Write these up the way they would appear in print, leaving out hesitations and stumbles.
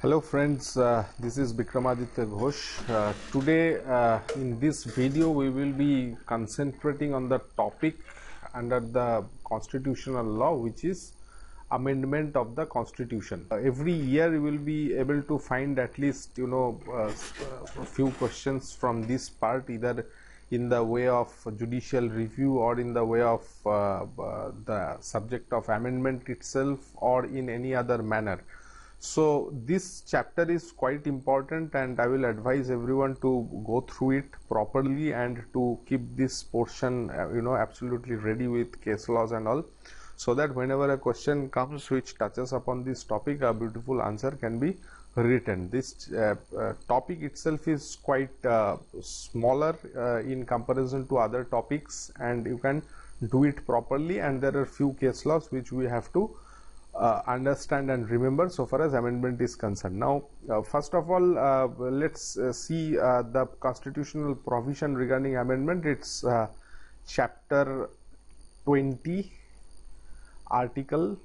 Hello friends, this is Bikramaditya Ghosh. Today in this video we will be concentrating on the topic under the constitutional law, which is amendment of the constitution. Every year you will be able to find at least a few questions from this part, either in the way of judicial review or in the way of the subject of amendment itself or in any other manner. So this chapter is quite important, and I will advise everyone to go through it properly and to keep this portion absolutely ready with case laws and all, so that whenever a question comes which touches upon this topic, a beautiful answer can be written. This topic itself is quite smaller in comparison to other topics, and you can do it properly, and there are few case laws which we have to understand and remember so far as amendment is concerned. Now first of all, let's see the constitutional provision regarding amendment. It's chapter 20, article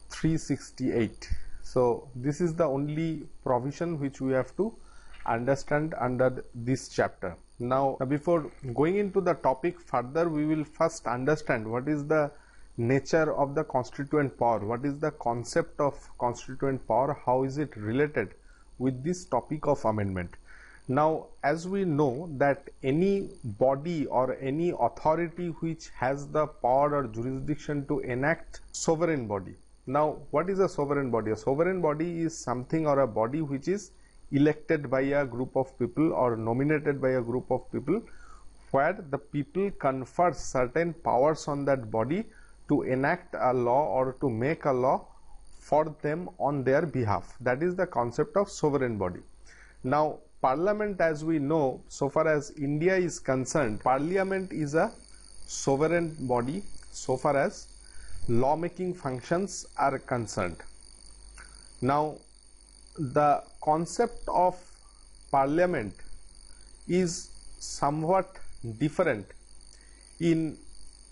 368. So this is the only provision which we have to understand under this chapter. Now before going into the topic further, we will first understand what is the nature of the constituent power, what is the concept of constituent power, how is it related with this topic of amendment. Now as we know that any body or any authority which has the power or jurisdiction to enact sovereign body. Now what is a sovereign body? A sovereign body is something or a body which is elected by a group of people or nominated by a group of people, where the people confer certain powers on that body to enact a law or to make a law for them on their behalf. That is the concept of sovereign body. Now parliament, as we know, so far as India is concerned, parliament is a sovereign body so far as lawmaking functions are concerned. Now the concept of parliament is somewhat different in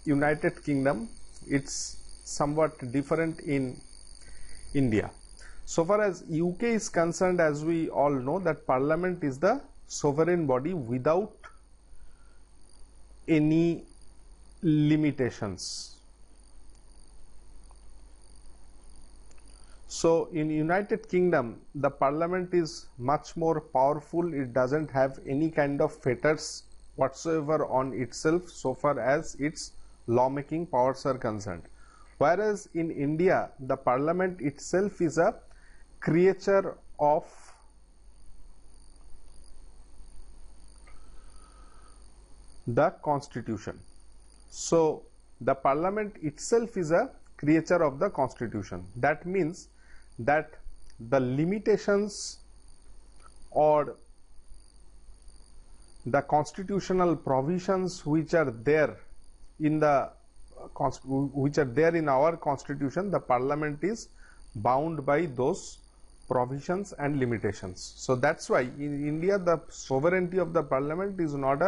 United Kingdom. It's somewhat different in India. So far as UK is concerned, as we all know, that parliament is the sovereign body without any limitations. So in United Kingdom, the parliament is much more powerful. It doesn't have any kind of fetters whatsoever on itself so far as its lawmaking powers are concerned. Whereas in India, the parliament itself is a creature of the constitution. So the parliament itself is a creature of the constitution. That means that the limitations or the constitutional provisions which are there in our constitution, the parliament is bound by those provisions and limitations. So that's why in India the sovereignty of the parliament is not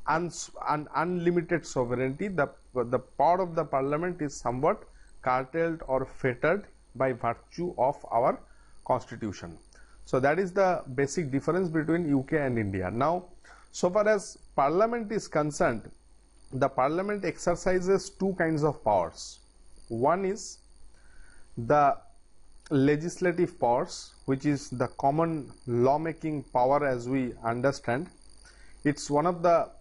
an unlimited sovereignty. The power of the parliament is somewhat curtailed or fettered by virtue of our constitution. So that is the basic difference between UK and India. Now so far as parliament is concerned, the parliament exercises two kinds of powers. One is the legislative powers, which is the common lawmaking power as we understand. It's one of the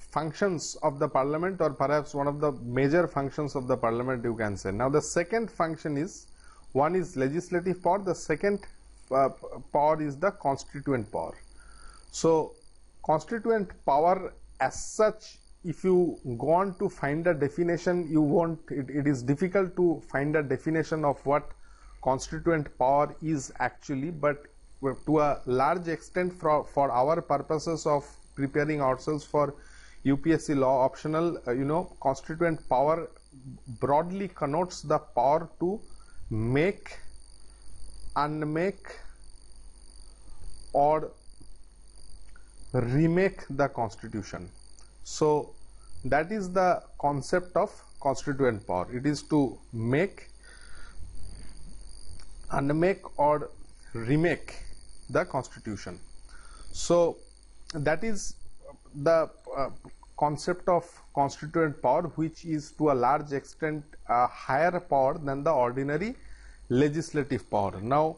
functions of the parliament, or perhaps one of the major functions of the parliament, you can say. Now the second function is, one is legislative power, the second power is the constituent power. So constituent power as such, if you go on to find a definition, you won't, it is difficult to find a definition of what constituent power is actually, but to a large extent for our purposes of preparing ourselves for UPSC law optional, constituent power broadly connotes the power to make, unmake or remake the constitution. So that is the concept of constituent power. It is to make, unmake or remake the constitution. So that is the concept of constituent power, which is to a large extent a higher power than the ordinary legislative power. Now,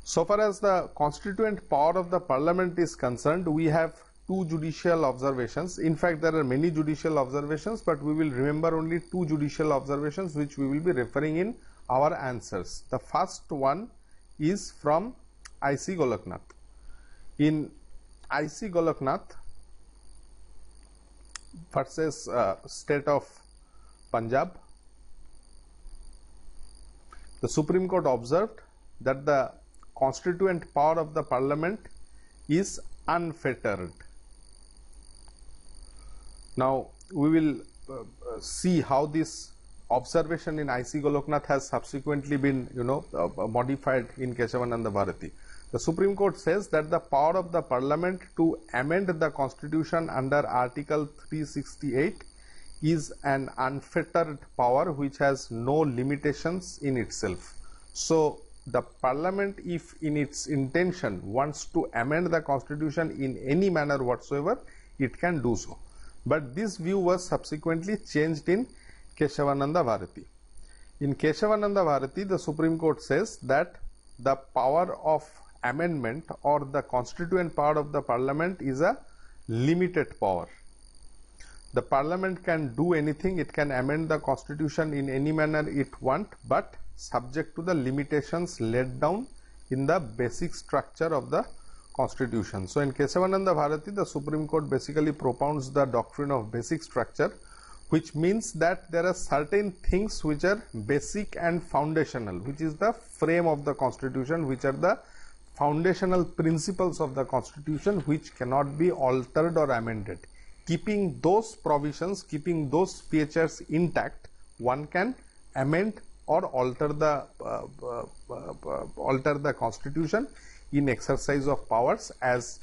so far as the constituent power of the parliament is concerned, we have two judicial observations. In fact, there are many judicial observations, but we will remember only two judicial observations which we will be referring in our answers. The first one is from I.C. Golaknath. In I.C. Golaknath versus State of Punjab, the Supreme Court observed that the constituent power of the parliament is unfettered. Now we will see how this observation in I.C. Golaknath has subsequently been modified in Keshavananda Bharati. The Supreme Court says that the power of the parliament to amend the constitution under Article 368 is an unfettered power which has no limitations in itself. So the parliament, if in its intention wants to amend the constitution in any manner whatsoever, it can do so. But this view was subsequently changed in Keshavananda Bharati. In Keshavananda Bharati, the Supreme Court says that the power of amendment or the constituent power of the parliament is a limited power. The parliament can do anything, it can amend the constitution in any manner it wants, but subject to the limitations laid down in the basic structure of the constitution. So in Keshavananda Bharati, the Supreme Court basically propounds the doctrine of basic structure, which means that there are certain things which are basic and foundational, which is the frame of the constitution, which are the foundational principles of the constitution, which cannot be altered or amended. Keeping those provisions, keeping those features intact, one can amend or alter the constitution in exercise of powers as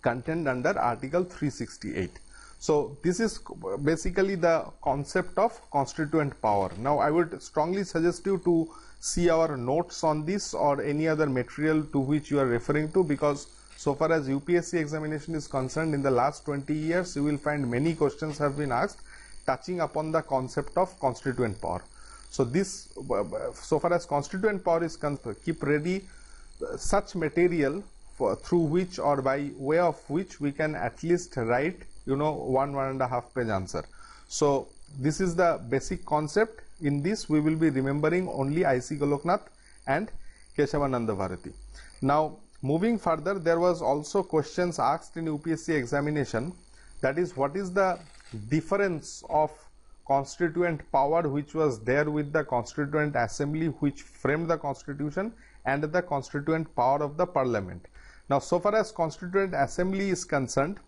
contained under Article 368. So this is basically the concept of constituent power. Now I would strongly suggest you to see our notes on this or any other material to which you are referring to, because so far as UPSC examination is concerned, in the last 20 years you will find many questions have been asked touching upon the concept of constituent power. So this, so far as constituent power is concerned, keep ready such material through which or by way of which we can at least write 1.5 page answer. So this is the basic concept. In this we will be remembering only I.C. Golaknath and Keshavananda Bharati. Now moving further, there was also questions asked in UPSC examination, that is, what is the difference of constituent power which was there with the Constituent Assembly which framed the constitution and the constituent power of the parliament. Now so far as Constituent Assembly is concerned,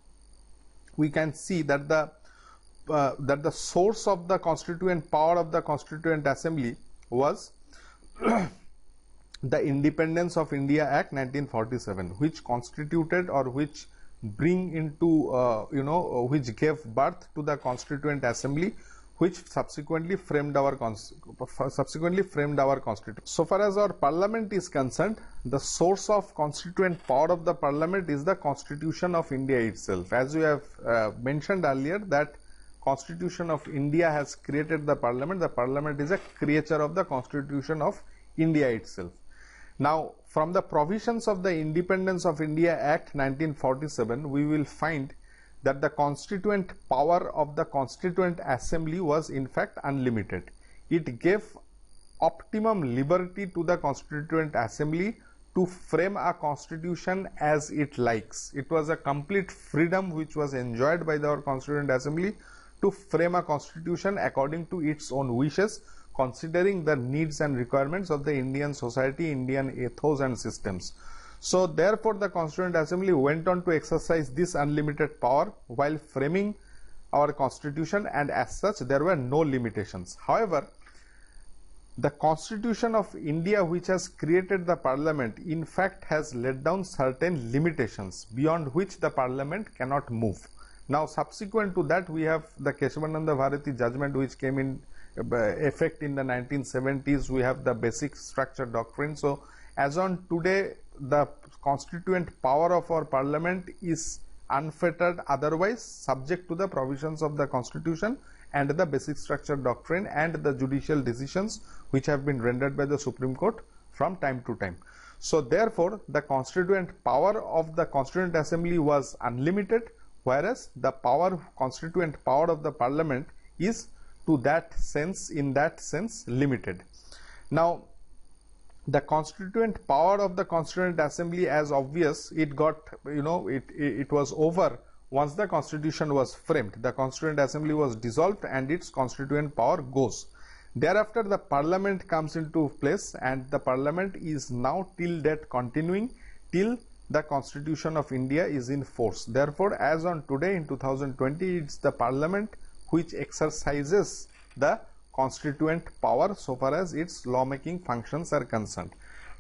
we can see that the source of the constituent power of the Constituent Assembly was the Independence of India Act 1947, which constituted or which bring into which gave birth to the Constituent Assembly, which subsequently framed our constitution. So far as our parliament is concerned, the source of constituent power of the parliament is the Constitution of India itself. As we have mentioned earlier, that Constitution of India has created the parliament. The parliament is a creature of the Constitution of India itself. Now from the provisions of the Independence of India Act 1947, we will find that the constituent power of the Constituent Assembly was in fact unlimited. It gave optimum liberty to the Constituent Assembly to frame a constitution as it likes. It was a complete freedom which was enjoyed by our Constituent Assembly to frame a constitution according to its own wishes, considering the needs and requirements of the Indian society, Indian ethos and systems. So therefore the Constituent Assembly went on to exercise this unlimited power while framing our constitution, and as such there were no limitations. However, the Constitution of India, which has created the parliament, in fact has laid down certain limitations beyond which the parliament cannot move. Now subsequent to that, we have the Keshavananda Bharati judgment which came in effect in the 1970s. We have the basic structure doctrine. So as on today, the constituent power of our parliament is unfettered, otherwise subject to the provisions of the constitution and the basic structure doctrine and the judicial decisions which have been rendered by the Supreme Court from time to time. So therefore, the constituent power of the Constituent Assembly was unlimited, whereas the constituent power of the parliament is in that sense limited. Now, the constituent power of the Constituent Assembly, as obvious, it got, it was over once the constitution was framed. The Constituent Assembly was dissolved and its constituent power goes. Thereafter, the parliament comes into place, and the parliament is now till date continuing till the Constitution of India is in force. Therefore, as on today in 2020, it's the parliament which exercises the constituent power so far as its lawmaking functions are concerned.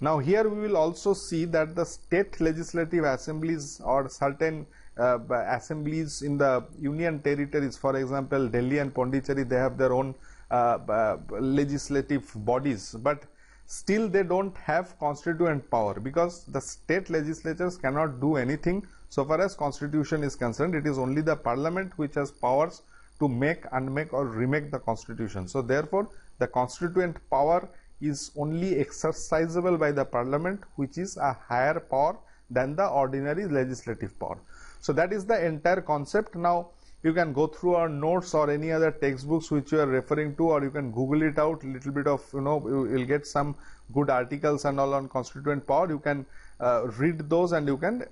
Now here we will also see that the state legislative assemblies or certain assemblies in the union territories, for example Delhi and Pondicherry, they have their own legislative bodies, but still they don't have constituent power because the state legislatures cannot do anything so far as constitution is concerned. It is only the parliament which has powers to make, unmake or remake the constitution. So therefore, the constituent power is only exercisable by the parliament, which is a higher power than the ordinary legislative power. So that is the entire concept. Now you can go through our notes or any other textbooks which you are referring to, or you can Google it out, little bit of, you will get some good articles and all on constituent power. You can read those and you can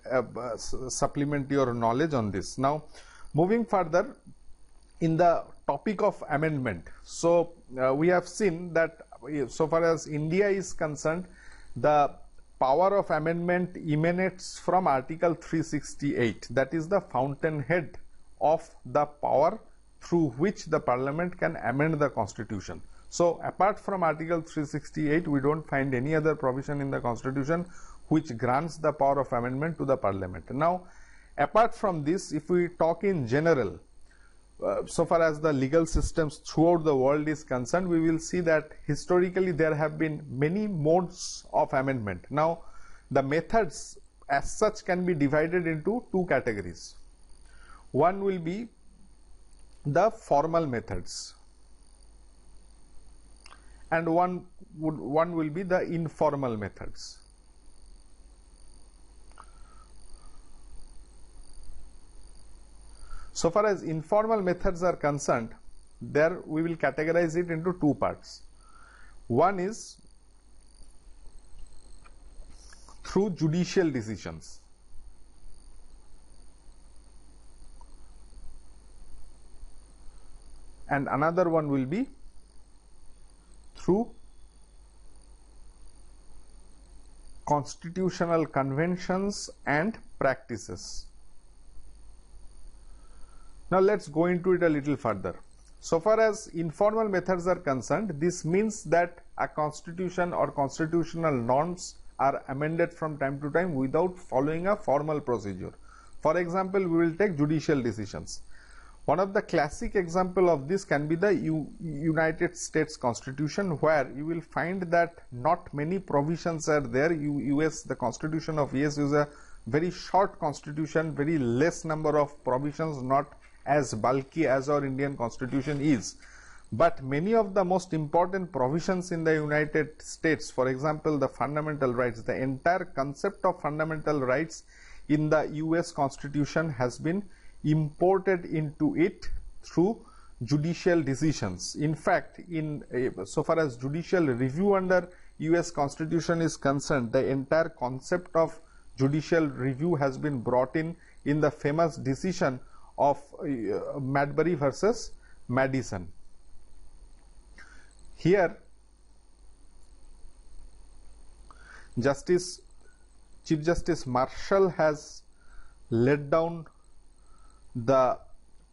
supplement your knowledge on this. Now moving further in the topic of amendment. So we have seen that so far as India is concerned, the power of amendment emanates from Article 368. That is the fountainhead of the power through which the parliament can amend the constitution. So apart from Article 368, we don't find any other provision in the constitution which grants the power of amendment to the parliament. Now apart from this, if we talk in general, so far as the legal systems throughout the world is concerned, we will see that historically there have been many modes of amendment. Now the methods as such can be divided into two categories. One will be the formal methods and one will be the informal methods. So far as informal methods are concerned, there we will categorize it into two parts. One is through judicial decisions. And another one will be through constitutional conventions and practices. Now let's go into it a little further. So far as informal methods are concerned, this means that a constitution or constitutional norms are amended from time to time without following a formal procedure. For example, we will take judicial decisions. One of the classic example of this can be the United States Constitution, where you will find that not many provisions are there. The Constitution of US is a very short constitution, very less number of provisions, not as bulky as our Indian Constitution is. But many of the most important provisions in the United States, for example, the fundamental rights, the entire concept of fundamental rights in the US Constitution has been imported into it through judicial decisions. In fact, so far as judicial review under US Constitution is concerned, the entire concept of judicial review has been brought in the famous decision of Marbury versus Madison. Here, Chief Justice Marshall has laid down the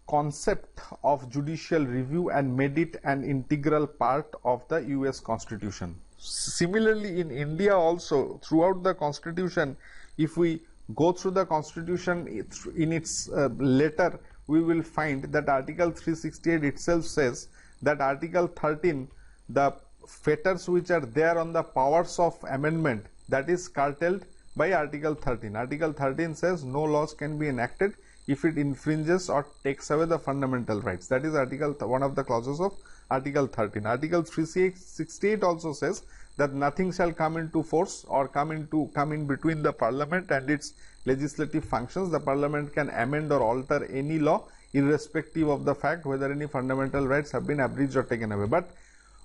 concept of judicial review and made it an integral part of the US Constitution. Similarly, in India also, throughout the Constitution, if we go through the Constitution in its letter, we will find that Article 368 itself says that Article 13, the fetters which are there on the powers of amendment, that is curtailed by Article 13. Article 13 says no laws can be enacted if it infringes or takes away the fundamental rights. That is one of the clauses of Article 13. Article 368 also says that nothing shall come into force or come in between the Parliament and its legislative functions. The Parliament can amend or alter any law irrespective of the fact whether any fundamental rights have been abridged or taken away. But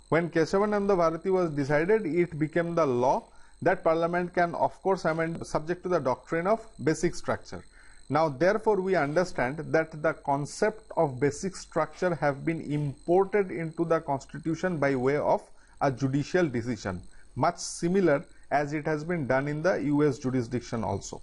when Kesavananda Bharati was decided, it became the law that Parliament can of course amend subject to the doctrine of basic structure. Now therefore we understand that the concept of basic structure have been imported into the Constitution by way of a judicial decision, much similar as it has been done in the US jurisdiction also.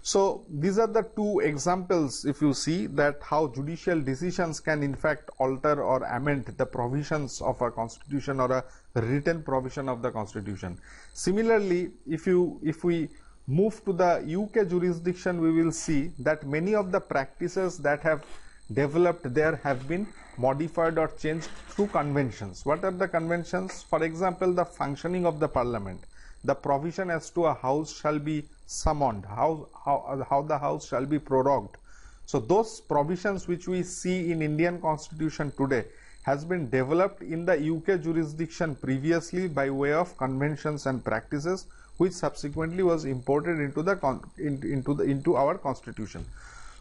So these are the two examples, if you see, that how judicial decisions can in fact alter or amend the provisions of a constitution or a written provision of the constitution. Similarly, if we move to the UK jurisdiction, we will see that many of the practices that have developed there have been modified or changed through conventions. What are the conventions? For example, the functioning of the Parliament, the provision as to a house shall be summoned, how the house shall be prorogued. So those provisions which we see in Indian Constitution today has been developed in the UK jurisdiction previously by way of conventions and practices, which subsequently was imported into our Constitution.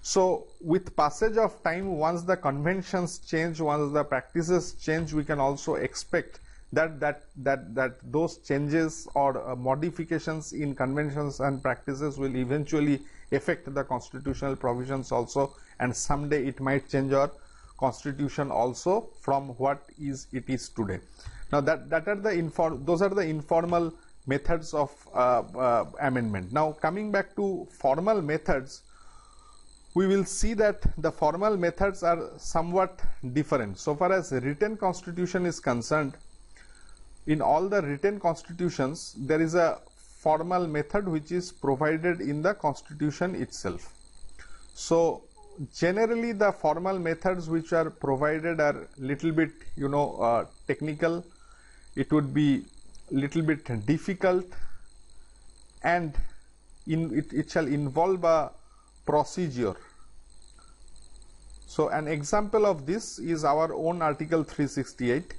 So with passage of time, once the conventions change, once the practices change, we can also expect that those changes or modifications in conventions and practices will eventually affect the constitutional provisions also, and someday it might change our constitution also from what it is today. Now those are the informal methods of amendment. Now coming back to formal methods, we will see that the formal methods are somewhat different. So far as written constitution is concerned, in all the written constitutions, there is a formal method which is provided in the constitution itself. So generally the formal methods which are provided are little bit technical. It would be little bit difficult, and it shall involve a procedure. So an example of this is our own Article 368,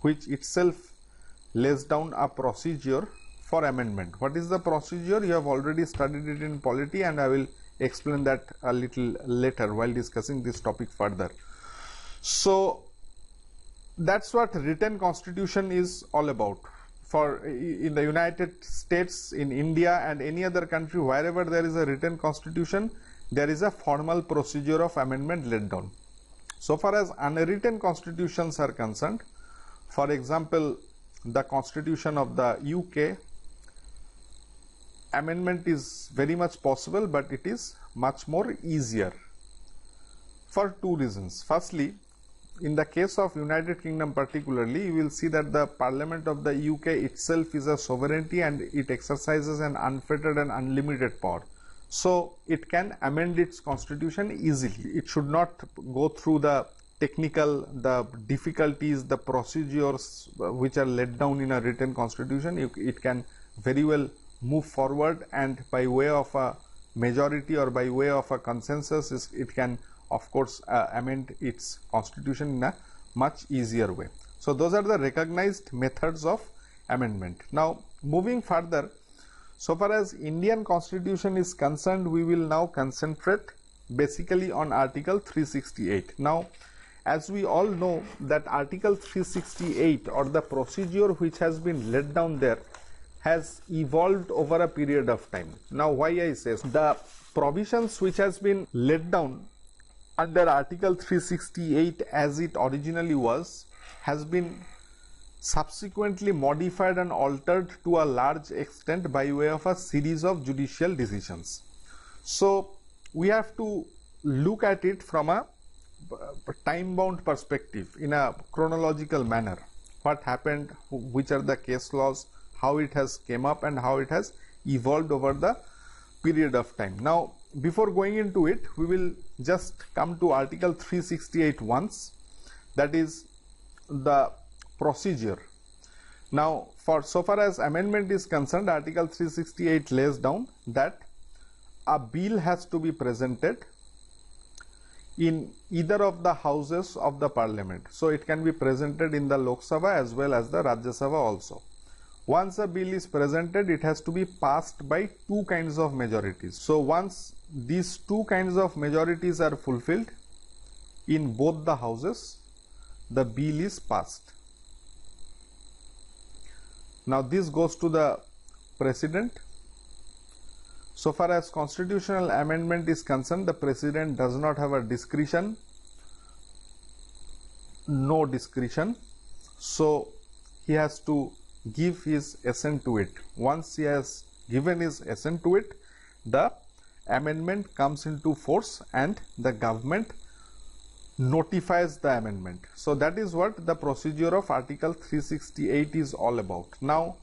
which itself lays down a procedure for amendment. What is the procedure? You have already studied it in polity, and I will explain that a little later while discussing this topic further. So that's what written constitution is all about. For in the United States, in India and any other country, wherever there is a written constitution, there is a formal procedure of amendment laid down. So far as unwritten constitutions are concerned, for example, the constitution of the UK, amendment is very much possible, but it is much more easier for two reasons. Firstly, in the case of United Kingdom particularly, you will see that the Parliament of the UK itself is a sovereignty and it exercises an unfettered and unlimited power. So it can amend its constitution easily. It should not go through the difficulties, the procedures which are laid down in a written constitution. It can very well move forward, and by way of a majority or by way of a consensus, it can of course amend its constitution in a much easier way. So those are the recognized methods of amendment. Now moving further, so far as Indian Constitution is concerned, we will now concentrate basically on Article 368. Now as we all know that Article 368, or the procedure which has been laid down there, has evolved over a period of time. Now why I say so? The provisions which has been laid down under Article 368 as it originally was has been subsequently modified and altered to a large extent by way of a series of judicial decisions. So we have to look at it from a time-bound perspective, in a chronological manner. What happened, which are the case laws, how it has came up, and how it has evolved over the period of time. Now before going into it, we will just come to Article 368 once. That is the procedure. Now, for so far as amendment is concerned, Article 368 lays down that a bill has to be presented in either of the houses of the parliament. So it can be presented in the Lok Sabha as well as the Rajya Sabha also. Once a bill is presented, it has to be passed by two kinds of majorities. So once these two kinds of majorities are fulfilled in both the houses, the bill is passed. Now this goes to the President. So far as constitutional amendment is concerned, the President does not have a discretion, no discretion. So he has to give his assent to it. Once he has given his assent to it, the amendment comes into force and the government notifies the amendment. So that is what the procedure of Article 368 is all about. Now,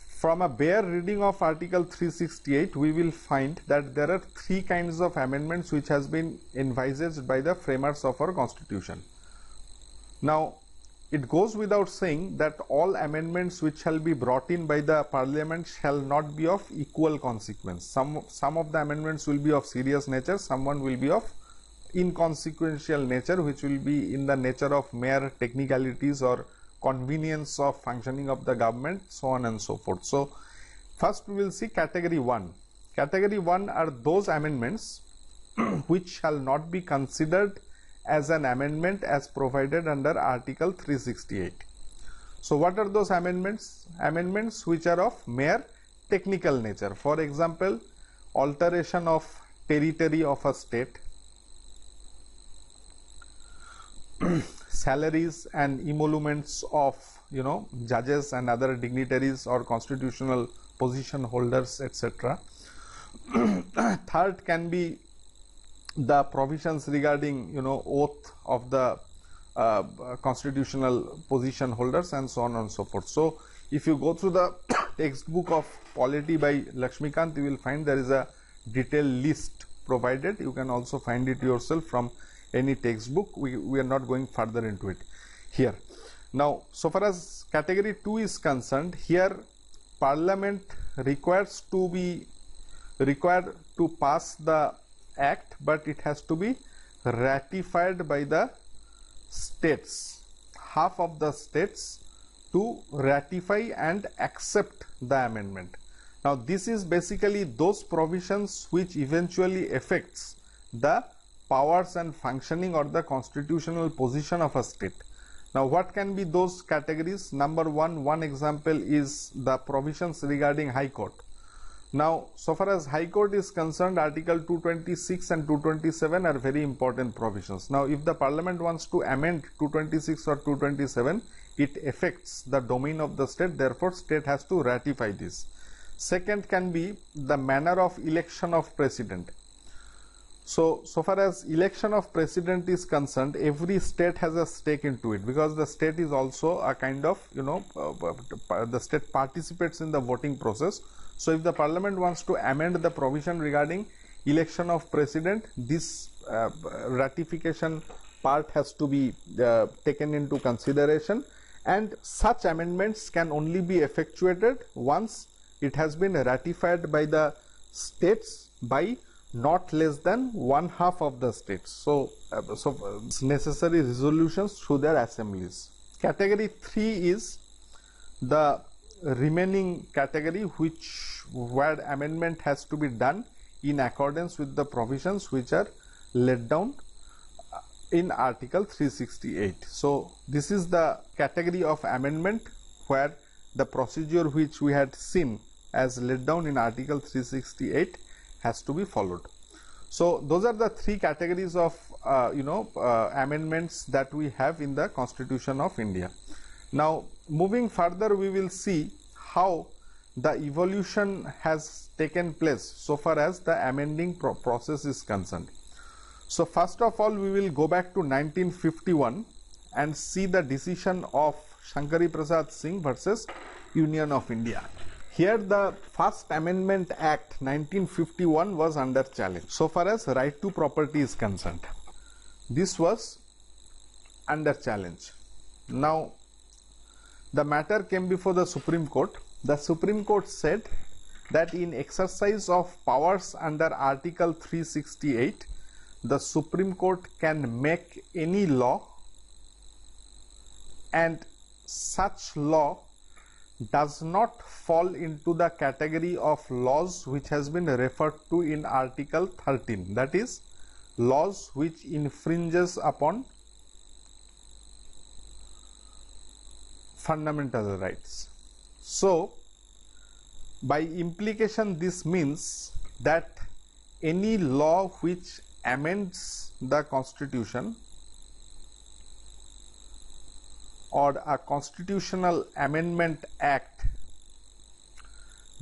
from a bare reading of Article 368, we will find that there are three kinds of amendments which has been envisaged by the framers of our constitution. Now, it goes without saying that all amendments which shall be brought in by the parliament shall not be of equal consequence. Some of the amendments will be of serious nature, someone will be of inconsequential nature, which will be in the nature of mere technicalities or convenience of functioning of the government, so on and so forth. So first we will see category 1. Category 1 are those amendments which shall not be considered as an amendment as provided under Article 368. So what are those amendments? Amendments which are of mere technical nature. For example, alteration of territory of a state, salaries and emoluments of judges and other dignitaries or constitutional position holders, etc. Third can be the provisions regarding oath of the constitutional position holders and so on and so forth. So if you go through the textbook of polity by Lakshmikant, you will find there is a detailed list provided. You can also find it yourself from any textbook. We are not going further into it here. Now, so far as category 2 is concerned, here Parliament requires to pass the act, but it has to be ratified by the states, half of the states, to ratify and accept the amendment. Now this is basically those provisions which eventually affects the powers and functioning or the constitutional position of a state. Now what can be those categories? Number one example is the provisions regarding High Court. Now, so far as High Court is concerned, Article 226 and 227 are very important provisions. Now, if the Parliament wants to amend 226 or 227, it affects the domain of the state, therefore, state has to ratify this. Second can be the manner of election of president. So far as election of president is concerned, every state has a stake into it, because the state is also a kind of, the state participates in the voting process. So if the Parliament wants to amend the provision regarding election of president, this ratification part has to be taken into consideration, and such amendments can only be effectuated once it has been ratified by the states by not less than 1/2 of the states. So necessary resolutions through their assemblies. Category 3 is the remaining category where amendment has to be done in accordance with the provisions which are laid down in Article 368. So this is the category of amendment where the procedure which we had seen as laid down in Article 368 has to be followed. So those are the three categories of amendments that we have in the Constitution of India. Now moving further, we will see how the evolution has taken place so far as the amending process is concerned. So first of all, we will go back to 1951 and see the decision of Shankari Prasad Singh versus Union of India. Here the first Amendment Act 1951 was under challenge so far as right to property is concerned. This was under challenge. Now the matter came before the Supreme Court. The Supreme Court said that in exercise of powers under Article 368, the Supreme Court can make any law, and such law does not fall into the category of laws which has been referred to in Article 13, that is, laws which infringes upon fundamental rights. So by implication, this means that any law which amends the Constitution or a constitutional amendment act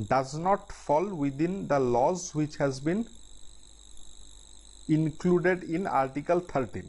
does not fall within the laws which has been included in Article 13.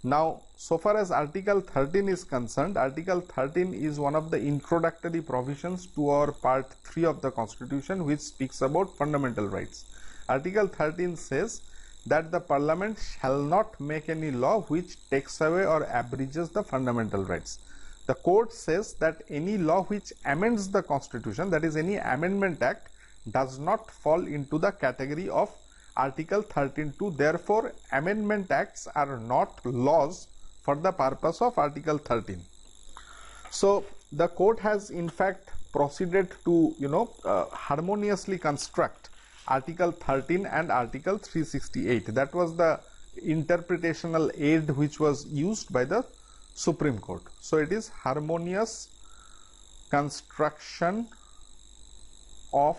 Now, so far as Article 13 is concerned, Article 13 is one of the introductory provisions to our Part 3 of the Constitution, which speaks about fundamental rights. Article 13 says that the Parliament shall not make any law which takes away or abridges the fundamental rights. The court says that any law which amends the Constitution, that is any amendment act, does not fall into the category of Article 13(2). Therefore, amendment acts are not laws for the purpose of Article 13. So the court has in fact proceeded to harmoniously construct Article 13 and Article 368. That was the interpretational aid which was used by the Supreme Court. So it is harmonious construction of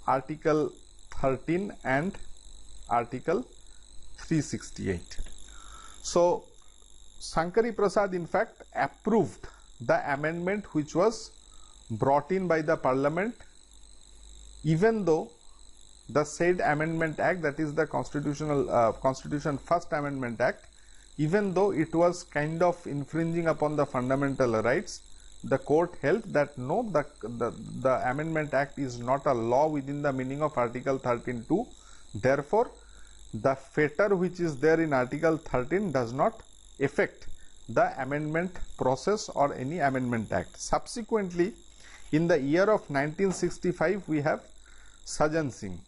Article 13 and Article 368. So Shankari Prasad in fact approved the amendment which was brought in by the Parliament, even though the said Amendment Act, that is the Constitution First Amendment Act, even though it was kind of infringing upon the fundamental rights, the court held that no, the Amendment Act is not a law within the meaning of Article 13(2). Therefore, the fetter which is there in Article 13 does not affect the amendment process or any amendment act. Subsequently, in the year of 1965, we have Sajan Singh.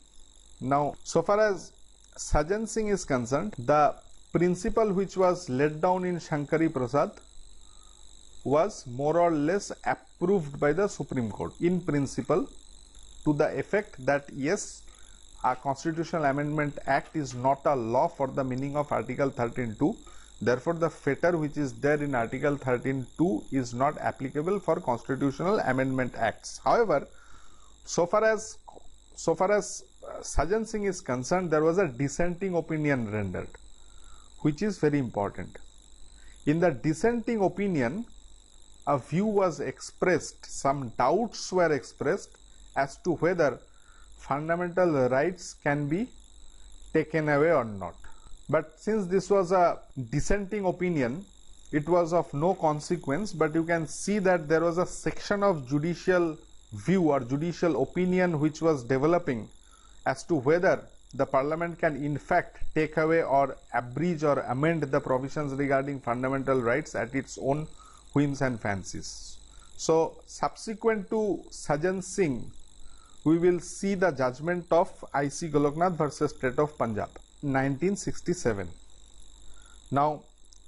Now, so far as Sajan Singh is concerned, the principle which was laid down in Shankari Prasad was more or less approved by the Supreme Court in principle, to the effect that yes, a Constitutional Amendment Act is not a law for the meaning of Article 13(2). Therefore, the fetter which is there in Article 13(2) is not applicable for Constitutional Amendment Acts. However, so far as Sajan Singh is concerned, there was a dissenting opinion rendered, which is very important. In the dissenting opinion, a view was expressed, some doubts were expressed as to whether fundamental rights can be taken away or not. But since this was a dissenting opinion, it was of no consequence, but you can see that there was a section of judicial view or judicial opinion which was developing as to whether the Parliament can in fact take away or abridge or amend the provisions regarding fundamental rights at its own whims and fancies. So subsequent to Sajan Singh, we will see the judgment of I.C. Goloknath versus State of Punjab, 1967. Now,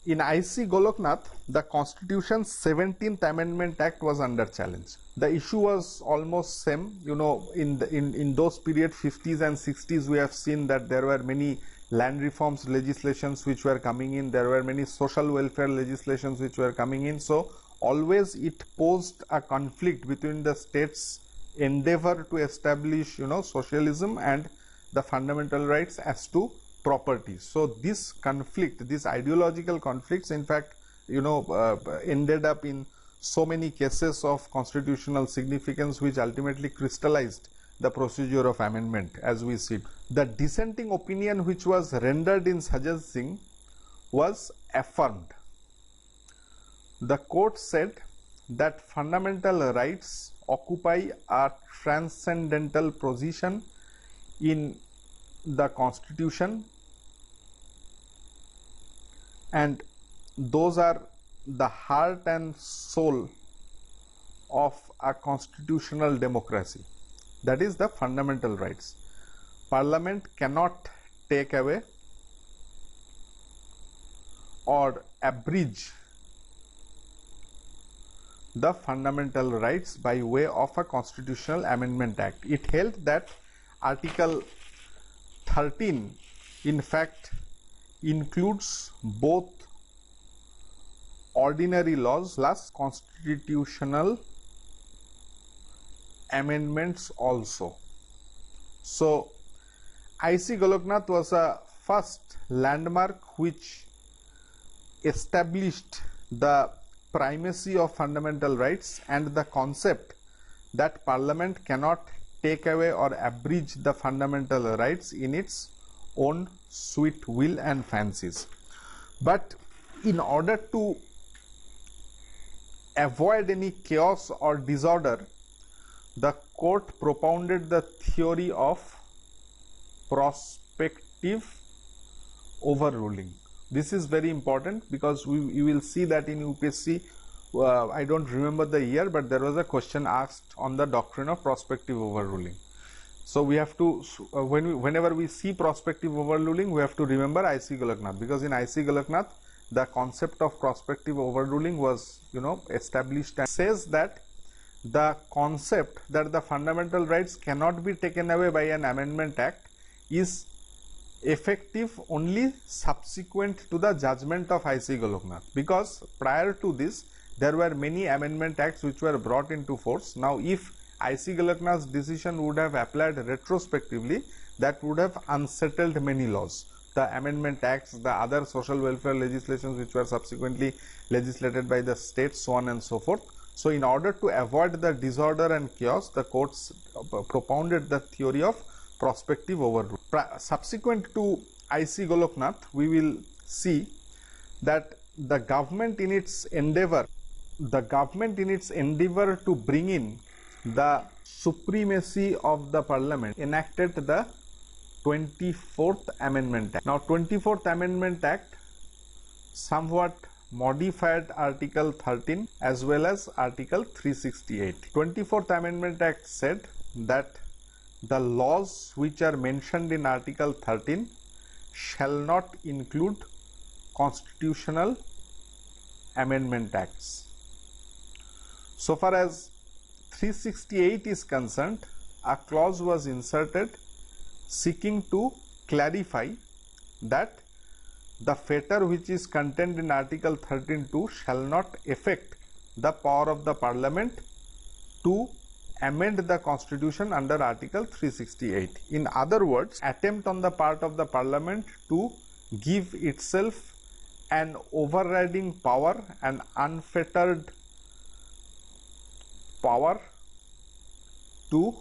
in I.C. Goloknath, the Constitution's 17th Amendment Act was under challenge. The issue was almost same. In those period, 50s and 60s, we have seen that there were many land reforms legislations which were coming in. There were many social welfare legislations which were coming in. So always it posed a conflict between the state's endeavor to establish, socialism and the fundamental rights as to property. So this conflict, these ideological conflicts, in fact, ended up in so many cases of constitutional significance, which ultimately crystallized the procedure of amendment as we see. The dissenting opinion which was rendered in Sajan Singh was affirmed. The court said that fundamental rights occupy a transcendental position in the Constitution, and those are the heart and soul of a constitutional democracy, that is the fundamental rights. Parliament cannot take away or abridge the fundamental rights by way of a constitutional amendment act. It held that Article 13 in fact includes both ordinary laws plus constitutional amendments also. So I.C. Goloknath was a first landmark which established the primacy of fundamental rights and the concept that Parliament cannot take away or abridge the fundamental rights in its own sweet will and fancies. But in order to avoid any chaos or disorder, the court propounded the theory of prospective overruling. This is very important because you will see that in UPSC, I don't remember the year, but there was a question asked on the doctrine of prospective overruling. So we have to, whenever we see prospective overruling, we have to remember I.C. Goloknath, because in I.C. Goloknath, the concept of prospective overruling was, established, and says that the concept that the fundamental rights cannot be taken away by an amendment act is effective only subsequent to the judgment of I.C. Goloknath, because prior to this there were many amendment acts which were brought into force. Now if I.C. Goloknath's decision would have applied retrospectively, that would have unsettled many laws. The amendment acts, the other social welfare legislations which were subsequently legislated by the states, so on and so forth. So in order to avoid the disorder and chaos, the courts propounded the theory of prospective overrule. Subsequent to I.C. Goloknath, we will see that the government in its endeavor to bring in the supremacy of the Parliament enacted the 24th Amendment Act. Now 24th Amendment Act somewhat modified Article 13 as well as Article 368. 24th Amendment Act said that the laws which are mentioned in Article 13 shall not include constitutional amendment acts. So far as 368 is concerned, a clause was inserted seeking to clarify that the fetter which is contained in Article 13(2) shall not affect the power of the Parliament to amend the Constitution under Article 368. In other words, attempt on the part of the Parliament to give itself an overriding power, an unfettered power to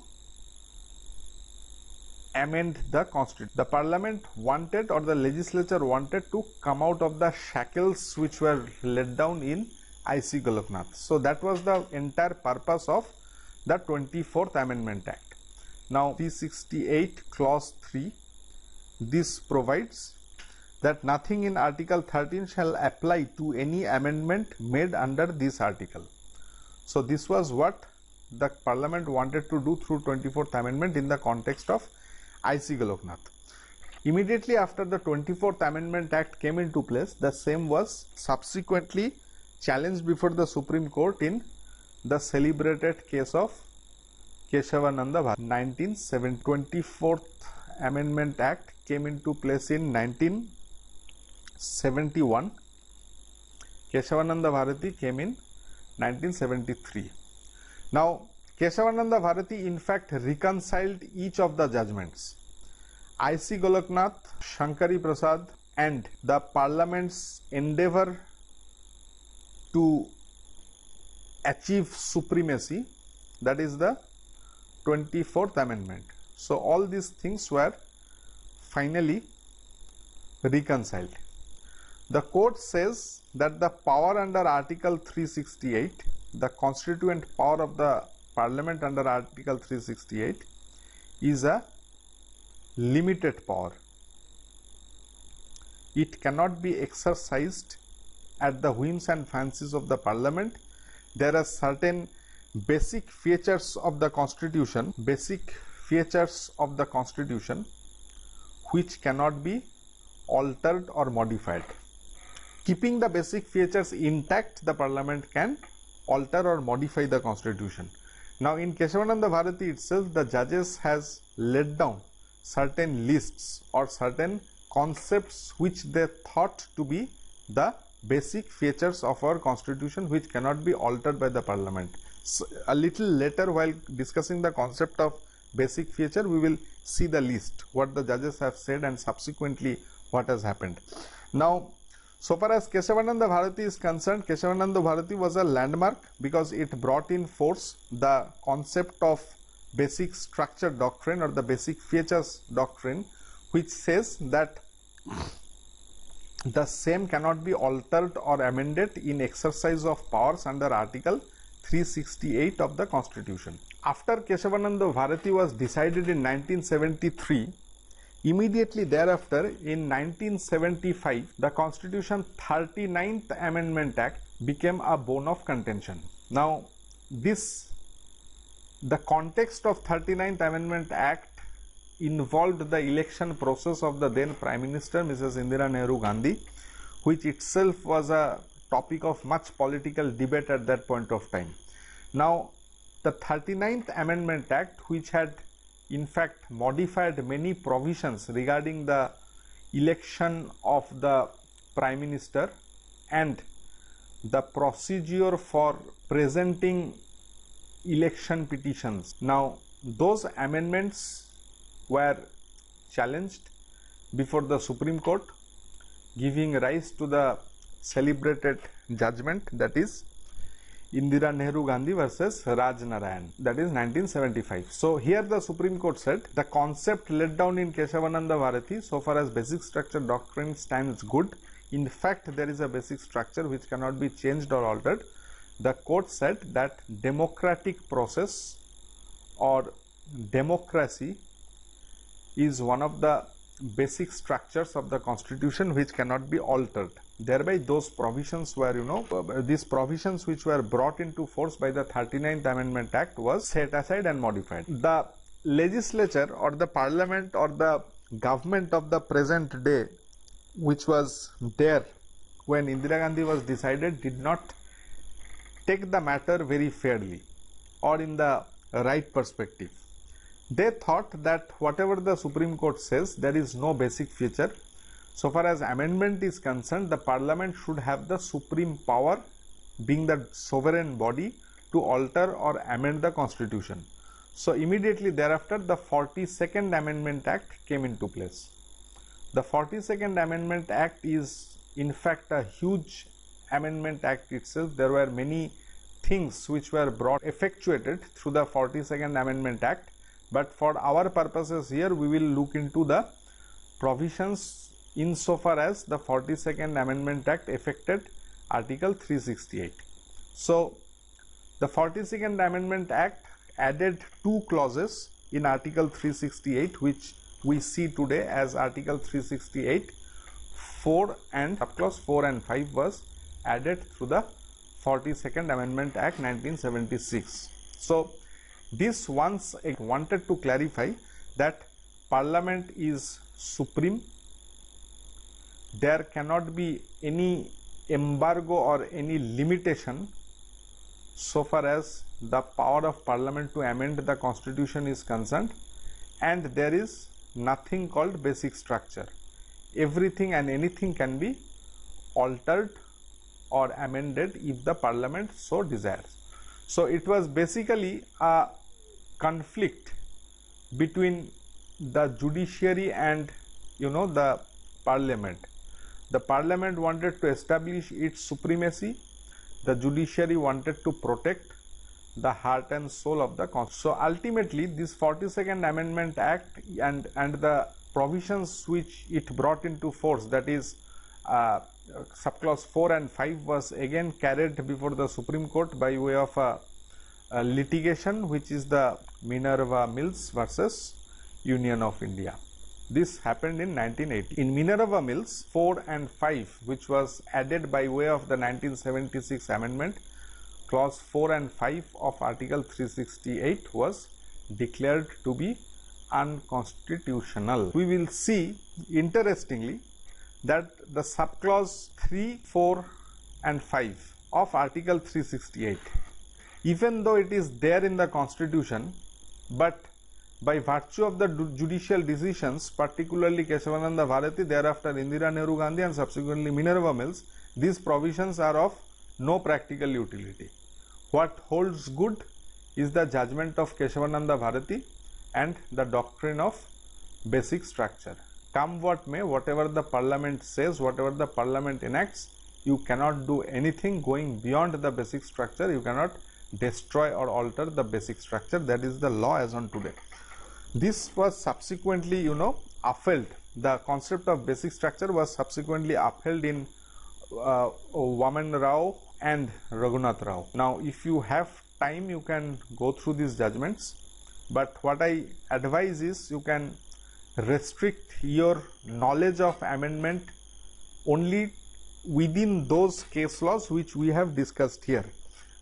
amend the Constitution. The Parliament wanted, or the legislature wanted, to come out of the shackles which were laid down in I.C. Goloknath. So that was the entire purpose of the 24th Amendment Act. Now 368 clause 3, this provides that nothing in Article 13 shall apply to any amendment made under this article. So this was what the Parliament wanted to do through 24th Amendment in the context of I.C. Goloknath. Immediately after the 24th Amendment Act came into place, the same was subsequently challenged before the Supreme Court in the celebrated case of Keshavananda Bharati. 1970, 24th Amendment Act came into place in 1971. Keshavananda Bharati came in 1973. Now, Keshavananda Bharati in fact reconciled each of the judgments. I.C. Goloknath, Shankari Prasad and the Parliament's endeavor to achieve supremacy, that is the 24th Amendment. So all these things were finally reconciled. The court says that the power under Article 368, the constituent power of the Parliament under Article 368, is a limited power. It cannot be exercised at the whims and fancies of the parliament. There are certain basic features of the constitution, which cannot be altered or modified. Keeping the basic features intact, the parliament can alter or modify the constitution. Now in Kesavananda Bharati itself, the judges has laid down certain lists or certain concepts which they thought to be the basic features of our constitution, which cannot be altered by the parliament. So, a little later, while discussing the concept of basic feature, we will see the list, what the judges have said and subsequently what has happened. Now, so far as Kesavananda Bharati is concerned, Kesavananda Bharati was a landmark because it brought in force the concept of basic structure doctrine or the basic features doctrine, which says that the same cannot be altered or amended in exercise of powers under Article 368 of the Constitution. After Kesavananda Bharati was decided in 1973, immediately thereafter in 1975, the Constitution 39th Amendment Act became a bone of contention. Now, the context of 39th Amendment Act involved the election process of the then Prime Minister Mrs. Indira Nehru Gandhi, which itself was a topic of much political debate at that point of time. Now, the 39th Amendment Act, which had in fact modified many provisions regarding the election of the Prime Minister and the procedure for presenting election petitions. Now, those amendments were challenged before the Supreme Court, giving rise to the celebrated judgment, that is Indira Nehru Gandhi versus Raj Narayan, that is 1975. So here the Supreme Court said the concept laid down in Kesavananda Bharati, so far as basic structure doctrine stands good. In fact, there is a basic structure which cannot be changed or altered. The court said that democratic process or democracy is one of the basic structures of the constitution which cannot be altered. Thereby those provisions were, these provisions which were brought into force by the 39th Amendment Act was set aside and modified. The legislature or the parliament or the government of the present day, which was there when Indira Gandhi was decided, did not take the matter very fairly or in the right perspective. They thought that whatever the Supreme Court says, there is no basic feature. So far as amendment is concerned, the parliament should have the supreme power, being the sovereign body, to alter or amend the constitution. So immediately thereafter, the 42nd Amendment Act came into place. The 42nd Amendment Act is in fact a huge amendment act itself. There were many things which were effectuated through the 42nd Amendment Act. But for our purposes here, we will look into the provisions insofar as the 42nd Amendment Act affected Article 368. So, the 42nd Amendment Act added two clauses in Article 368, which we see today as Article 368. 4 and subclause 4 and 5 was added through the 42nd Amendment Act 1976. So, this once I wanted to clarify that Parliament is supreme. There cannot be any embargo or any limitation so far as the power of Parliament to amend the Constitution is concerned, and there is nothing called basic structure. Everything and anything can be altered or amended if the Parliament so desires. So it was basically a conflict between the judiciary and the Parliament. The Parliament wanted to establish its supremacy. The judiciary wanted to protect the heart and soul of the Constitution. So ultimately, this 42nd Amendment Act and the provisions which it brought into force, that is subclause 4 and 5, was again carried before the Supreme Court by way of a litigation, which is the Minerva Mills versus Union of India. This happened in 1980. In Minerva Mills 4 and 5, which was added by way of the 1976 amendment, clause 4 and 5 of Article 368 was declared to be unconstitutional. We will see, interestingly, that the subclause 3, 4 and 5 of Article 368, even though it is there in the Constitution, but by virtue of the judicial decisions, particularly Kesavananda Bharati, thereafter Indira Nehru Gandhi and subsequently Minerva Mills, these provisions are of no practical utility. What holds good is the judgment of Kesavananda Bharati and the doctrine of basic structure. Come what may, whatever the parliament says, whatever the parliament enacts, you cannot do anything going beyond the basic structure. You cannot destroy or alter the basic structure. That is the law as on today. This was subsequently, upheld. The concept of basic structure was subsequently upheld in Vaman Rao and Raghunath Rao. Now, if you have time, you can go through these judgments, but what I advise is you can restrict your knowledge of amendment only within those case laws which we have discussed here,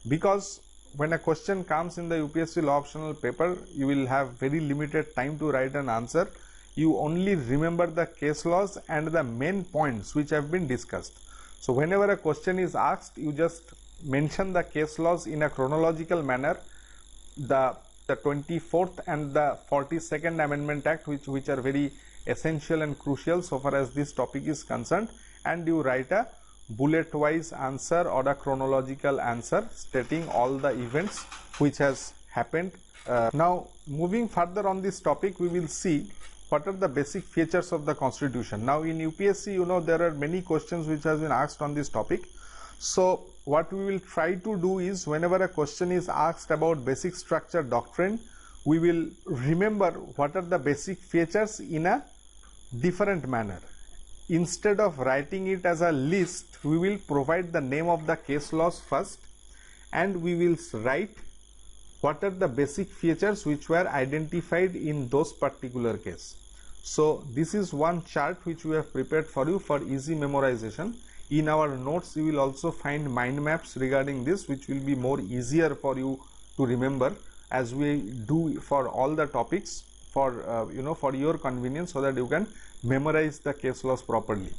because when a question comes in the UPSC law optional paper, you will have very limited time to write an answer. You only remember the case laws and the main points which have been discussed. So whenever a question is asked, you just mention the case laws in a chronological manner, the 24th and the 42nd Amendment Act, which are very essential and crucial so far as this topic is concerned, and you write a bullet wise answer or a chronological answer stating all the events which has happened. Now moving further on this topic, we will see what are the basic features of the Constitution. Now in UPSC, there are many questions which has been asked on this topic. So what we will try to do is, whenever a question is asked about basic structure doctrine, we will remember what are the basic features in a different manner. Instead of writing it as a list, we will provide the name of the case laws first, and we will write what are the basic features which were identified in those particular case. So this is one chart which we have prepared for you for easy memorization. In our notes, you will also find mind maps regarding this, which will be more easier for you to remember, as we do for all the topics, for for your convenience, so that you can memorize the case laws properly.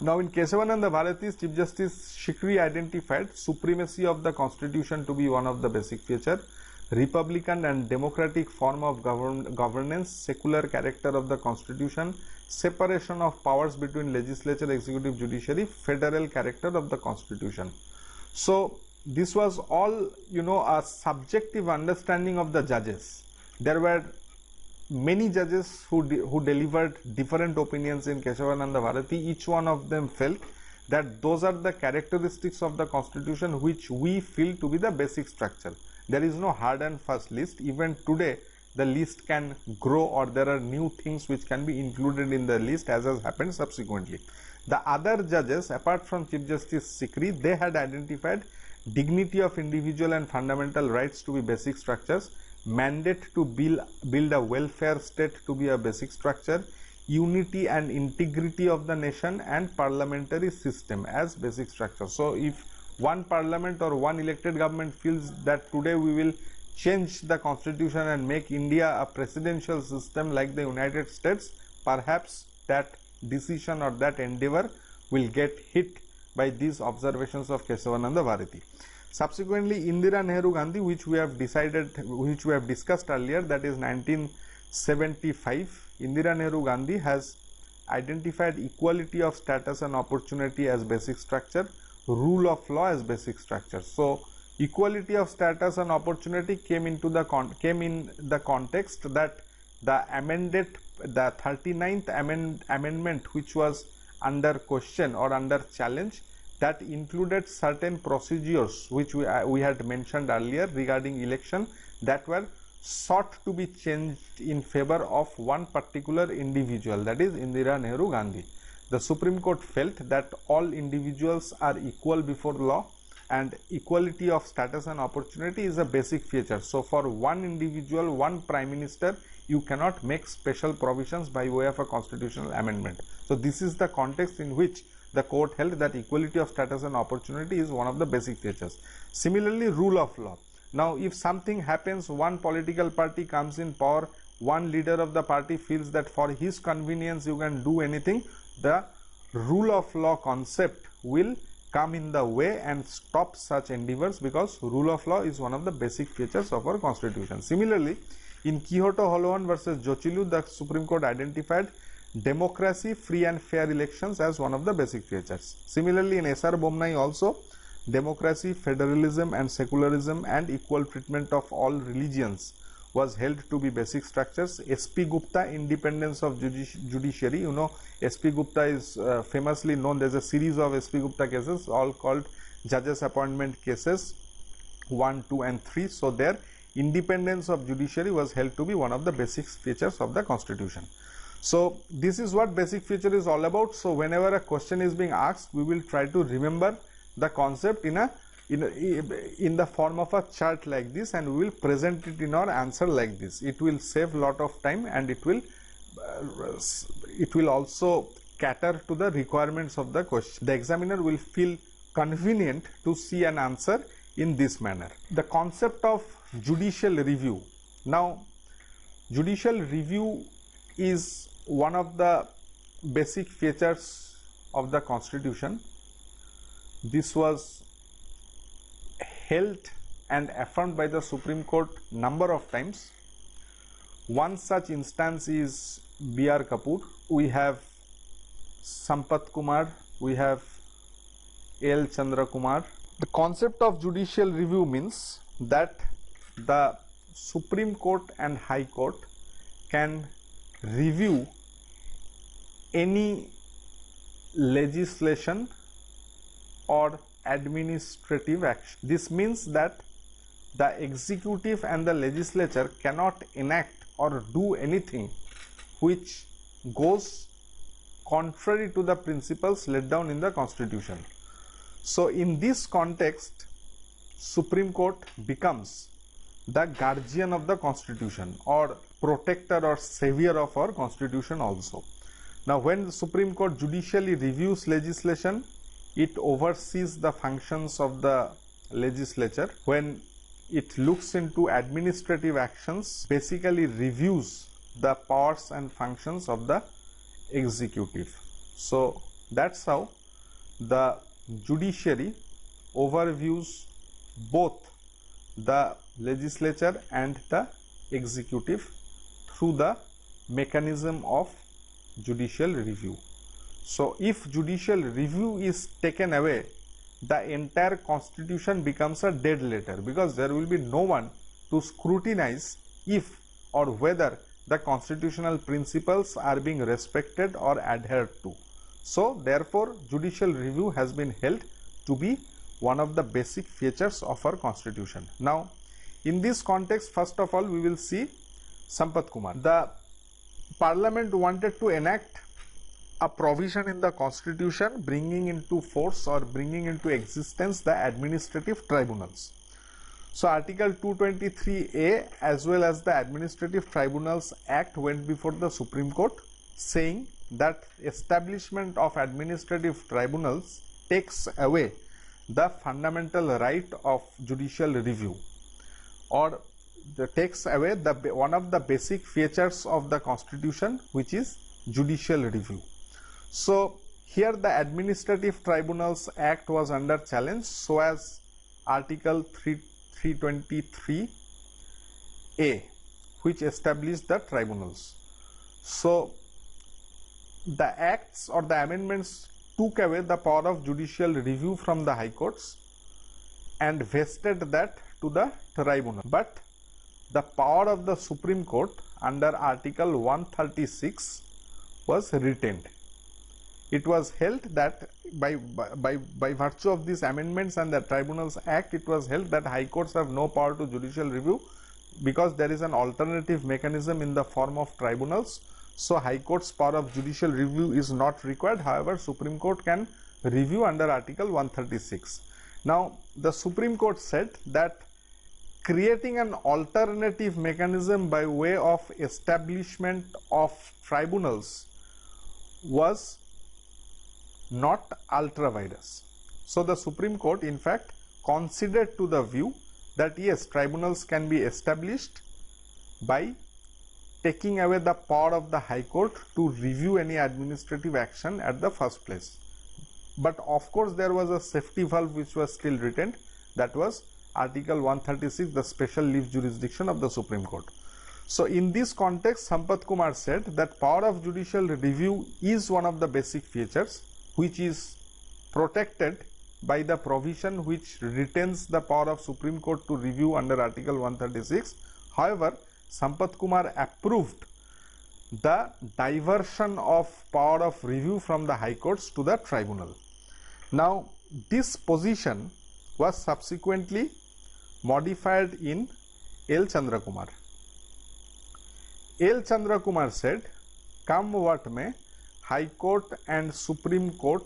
Now in Kesavananda Bharati's, Chief Justice Sikri identified supremacy of the Constitution to be one of the basic features, republican and democratic form of governance, secular character of the Constitution, separation of powers between legislature, executive, judiciary, federal character of the Constitution. So this was all a subjective understanding of the judges. There were many judges who delivered different opinions in Kesavananda Bharati. Each one of them felt that those are the characteristics of the Constitution which we feel to be the basic structure. There is no hard and fast list. Even today, the list can grow, or there are new things which can be included in the list, as has happened subsequently. The other judges, apart from Chief Justice Sikri, they had identified dignity of individual and fundamental rights to be basic structures, mandate to build a welfare state to be a basic structure, unity and integrity of the nation, and parliamentary system as basic structure. So if one parliament or one elected government feels that today we will change the Constitution and make India a presidential system like the United States, perhaps that decision or that endeavor will get hit by these observations of Kesavananda Bharati. Subsequently, Indira Nehru Gandhi, which we have discussed earlier, that is 1975, Indira Nehru Gandhi has identified equality of status and opportunity as basic structure, rule of law as basic structure. So equality of status and opportunity came in the context that the 39th amendment, which was under question or under challenge, that included certain procedures which we had mentioned earlier regarding election, that were sought to be changed in favor of one particular individual, that is Indira Nehru Gandhi. The Supreme Court felt that all individuals are equal before law, and equality of status and opportunity is a basic feature. So for one individual, one prime minister, you cannot make special provisions by way of a constitutional amendment. So this is the context in which the court held that equality of status and opportunity is one of the basic features. Similarly, rule of law. Now if something happens, one political party comes in power, one leader of the party feels that for his convenience you can do anything, the rule of law concept will come in the way and stop such endeavors, because rule of law is one of the basic features of our constitution. Similarly, in Quixote Holohan versus Jochilu, the Supreme Court identified democracy, free and fair elections as one of the basic features. Similarly, in S.R. Bomnai also, democracy, federalism and secularism and equal treatment of all religions was held to be basic structures. S.P. Gupta, independence of judiciary. You know, S.P. Gupta is famously known. There's a series of S.P. Gupta cases, all called judges appointment cases 1, 2 and 3. So their independence of judiciary was held to be one of the basic features of the constitution. So this is what basic feature is all about. So whenever a question is being asked, we will try to remember the concept in the form of a chart like this, and we will present it in our answer like this. It will save lot of time, and it will also cater to the requirements of the question. The examiner will feel convenient to see an answer in this manner. The concept of judicial review. Now, judicial review is one of the basic features of the constitution. This was held and affirmed by the Supreme Court number of times. One such instance is B.R. Kapoor. We have Sampath Kumar, we have L. Chandra Kumar. The concept of judicial review means that the Supreme Court and High Court can review any legislation or administrative action. This means that the executive and the legislature cannot enact or do anything which goes contrary to the principles laid down in the constitution. So in this context, Supreme Court becomes the guardian of the constitution, or protector or savior of our constitution also. Now when the Supreme Court judicially reviews legislation, it oversees the functions of the legislature. When it looks into administrative actions, basically reviews the powers and functions of the executive. So that's how the judiciary overviews both the legislature and the executive through the mechanism of judicial review. So if judicial review is taken away, the entire constitution becomes a dead letter, because there will be no one to scrutinize if or whether the constitutional principles are being respected or adhered to. So therefore judicial review has been held to be one of the basic features of our constitution. Now in this context, first of all we will see Sampath Kumar. The Parliament wanted to enact a provision in the constitution bringing into force or bringing into existence the administrative tribunals. So Article 223A as well as the Administrative Tribunals Act went before the Supreme Court, saying that establishment of administrative tribunals takes away the fundamental right of judicial review, or takes away one of the basic features of the constitution, which is judicial review. So here the Administrative Tribunals Act was under challenge, so as Article 323A, which established the tribunals. So the acts or the amendments took away the power of judicial review from the high courts and vested that to the tribunal. But the power of the Supreme Court under Article 136 was retained. It was held that by virtue of these amendments and the Tribunals Act, it was held that high courts have no power to judicial review because there is an alternative mechanism in the form of tribunals. So high court's power of judicial review is not required. However, Supreme Court can review under Article 136. Now the Supreme Court said that creating an alternative mechanism by way of establishment of tribunals was not ultra vires. So the Supreme Court in fact considered to the view that yes, tribunals can be established by taking away the power of the High Court to review any administrative action at the first place. But of course there was a safety valve which was still retained, that was Article 136, the special leave jurisdiction of the Supreme Court. So in this context, Sampath Kumar said that power of judicial review is one of the basic features which is protected by the provision which retains the power of Supreme Court to review under Article 136. However, Sampath Kumar approved the diversion of power of review from the High Courts to the tribunal. Now, this position was subsequently modified in L. Chandra Kumar. L. Chandra Kumar said, come what may, High Court and Supreme Court,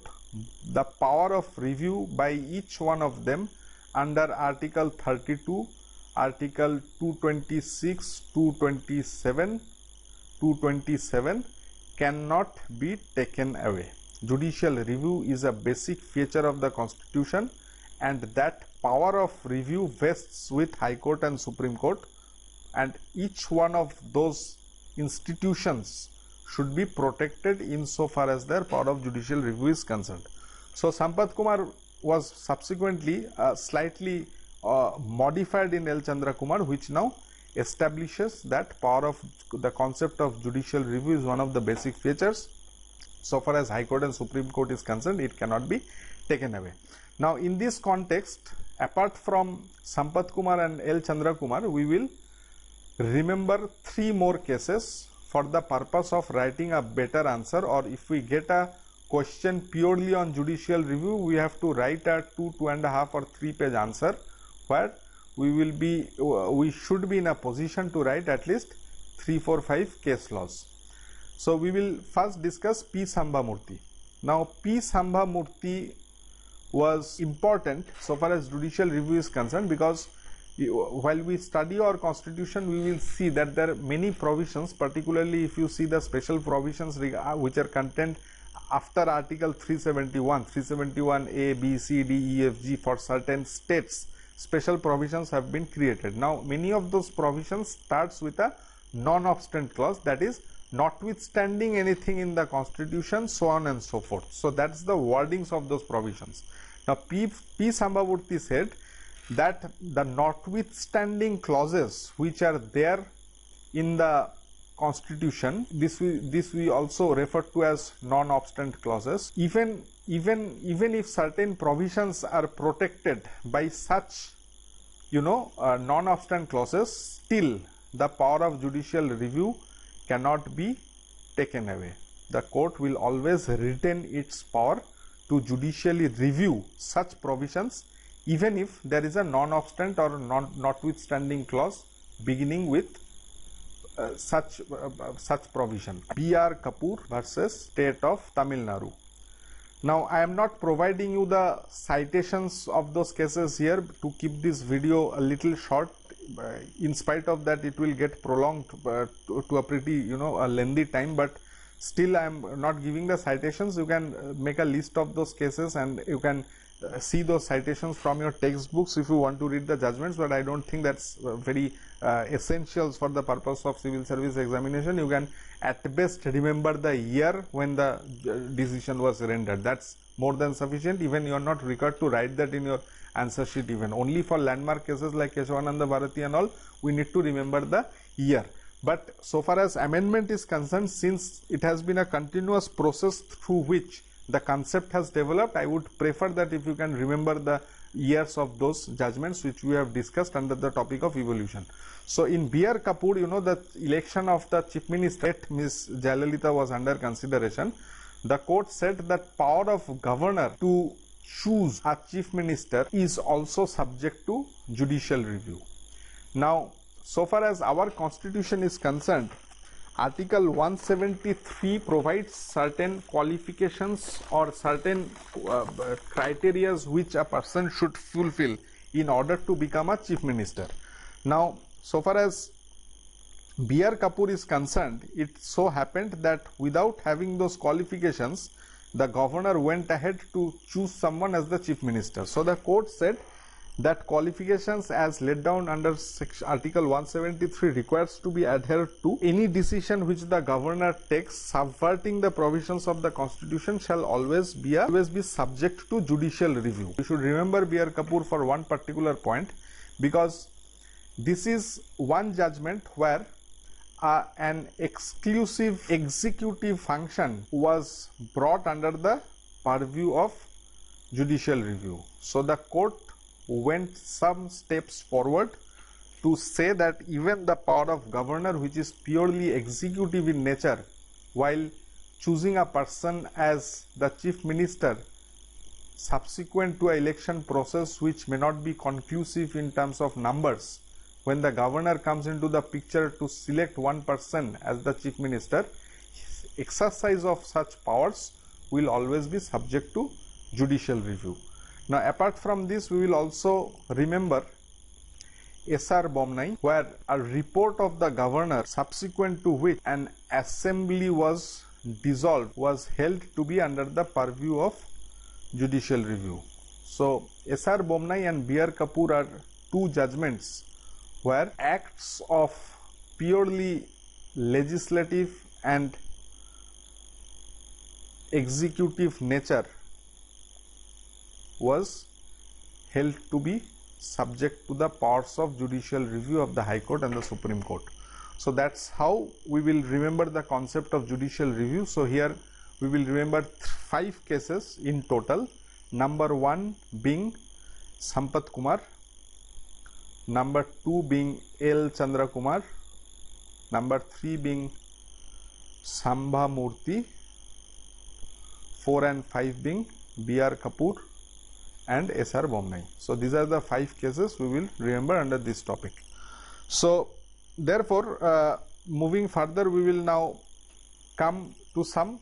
the power of review by each one of them under Article 32, Article 226, 227, 227 cannot be taken away. Judicial review is a basic feature of the Constitution, and that power of review vests with High Court and Supreme Court, and each one of those institutions should be protected insofar as their power of judicial review is concerned. So Sampath Kumar was subsequently slightly modified in L. Chandra Kumar, which now establishes that power of the concept of judicial review is one of the basic features. So far as High Court and Supreme Court is concerned, it cannot be taken away. Now in this context, apart from Sampath Kumar and L. Chandra Kumar, we will remember 3 more cases for the purpose of writing a better answer, or if we get a question purely on judicial review, we have to write a 2.5 or 3 page answer, where we should be in a position to write at least 3, 4, 5 case laws. So we will first discuss P. Sambhamurthy. Now P. Sambhamurthy was important so far as judicial review is concerned, because while we study our constitution, we will see that there are many provisions, particularly if you see the special provisions which are contained after Article 371 A, B, C, D, E, F, G, for certain states, special provisions have been created. Now many of those provisions starts with a non-obstant clause, that is notwithstanding anything in the constitution, so on and so forth. So that's the wordings of those provisions. Now P. Sambhamurthy said that the notwithstanding clauses which are there in the constitution, this we also refer to as non-obstant clauses, even if certain provisions are protected by such non-obstant clauses, still the power of judicial review cannot be taken away. The court will always retain its power to judicially review such provisions, even if there is a non-obstant or notwithstanding clause beginning with such provision. B.R. Kapoor versus State of Tamil Nadu. Now I am not providing you the citations of those cases here to keep this video a little short. In spite of that, it will get prolonged to a pretty a lengthy time, but still I am not giving the citations. You can make a list of those cases and you can see those citations from your textbooks if you want to read the judgments, but I don't think that's very essentials for the purpose of civil service examination. You can at best remember the year when the decision was rendered. That's more than sufficient. Even you are not required to write that in your answer sheet. Even only for landmark cases like Keshavananda Bharati and all, we need to remember the year. But so far as amendment is concerned, since it has been a continuous process through which the concept has developed, I would prefer that if you can remember the years of those judgments which we have discussed under the topic of evolution. So in B.R. Kapoor, the election of the chief minister, Ms. Jayalalitha, was under consideration. The court said that power of governor to choose a chief minister is also subject to judicial review. Now, so far as our constitution is concerned, Article 173 provides certain qualifications or certain criteria which a person should fulfill in order to become a chief minister. Now, so far as B.R. Kapoor is concerned, it so happened that without having those qualifications, the governor went ahead to choose someone as the chief minister. So the court said that qualifications as laid down under Article 173 requires to be adhered to. Any decision which the governor takes subverting the provisions of the constitution shall always be subject to judicial review. You should remember B.R. Kapoor for one particular point, because this is one judgment where an exclusive executive function was brought under the purview of judicial review. So the court went some steps forward to say that even the power of governor, which is purely executive in nature, while choosing a person as the chief minister subsequent to an election process which may not be conclusive in terms of numbers, when the governor comes into the picture to select one person as the chief minister, exercise of such powers will always be subject to judicial review. Now, apart from this, we will also remember S.R. Bomnai, where a report of the governor subsequent to which an assembly was dissolved was held to be under the purview of judicial review. So, S.R. Bomnai and B.R. Kapoor are two judgments where acts of purely legislative and executive nature was held to be subject to the powers of judicial review of the High Court and the Supreme Court. So that's how we will remember the concept of judicial review. So here we will remember 5 cases in total. Number 1 being Sampath Kumar, number 2 being L. Chandra Kumar, number 3 being Sambha Murthy, 4 and 5 being B.R. Kapoor and S.R. Bomnai. So these are the 5 cases we will remember under this topic. So therefore, moving further, we will now come to some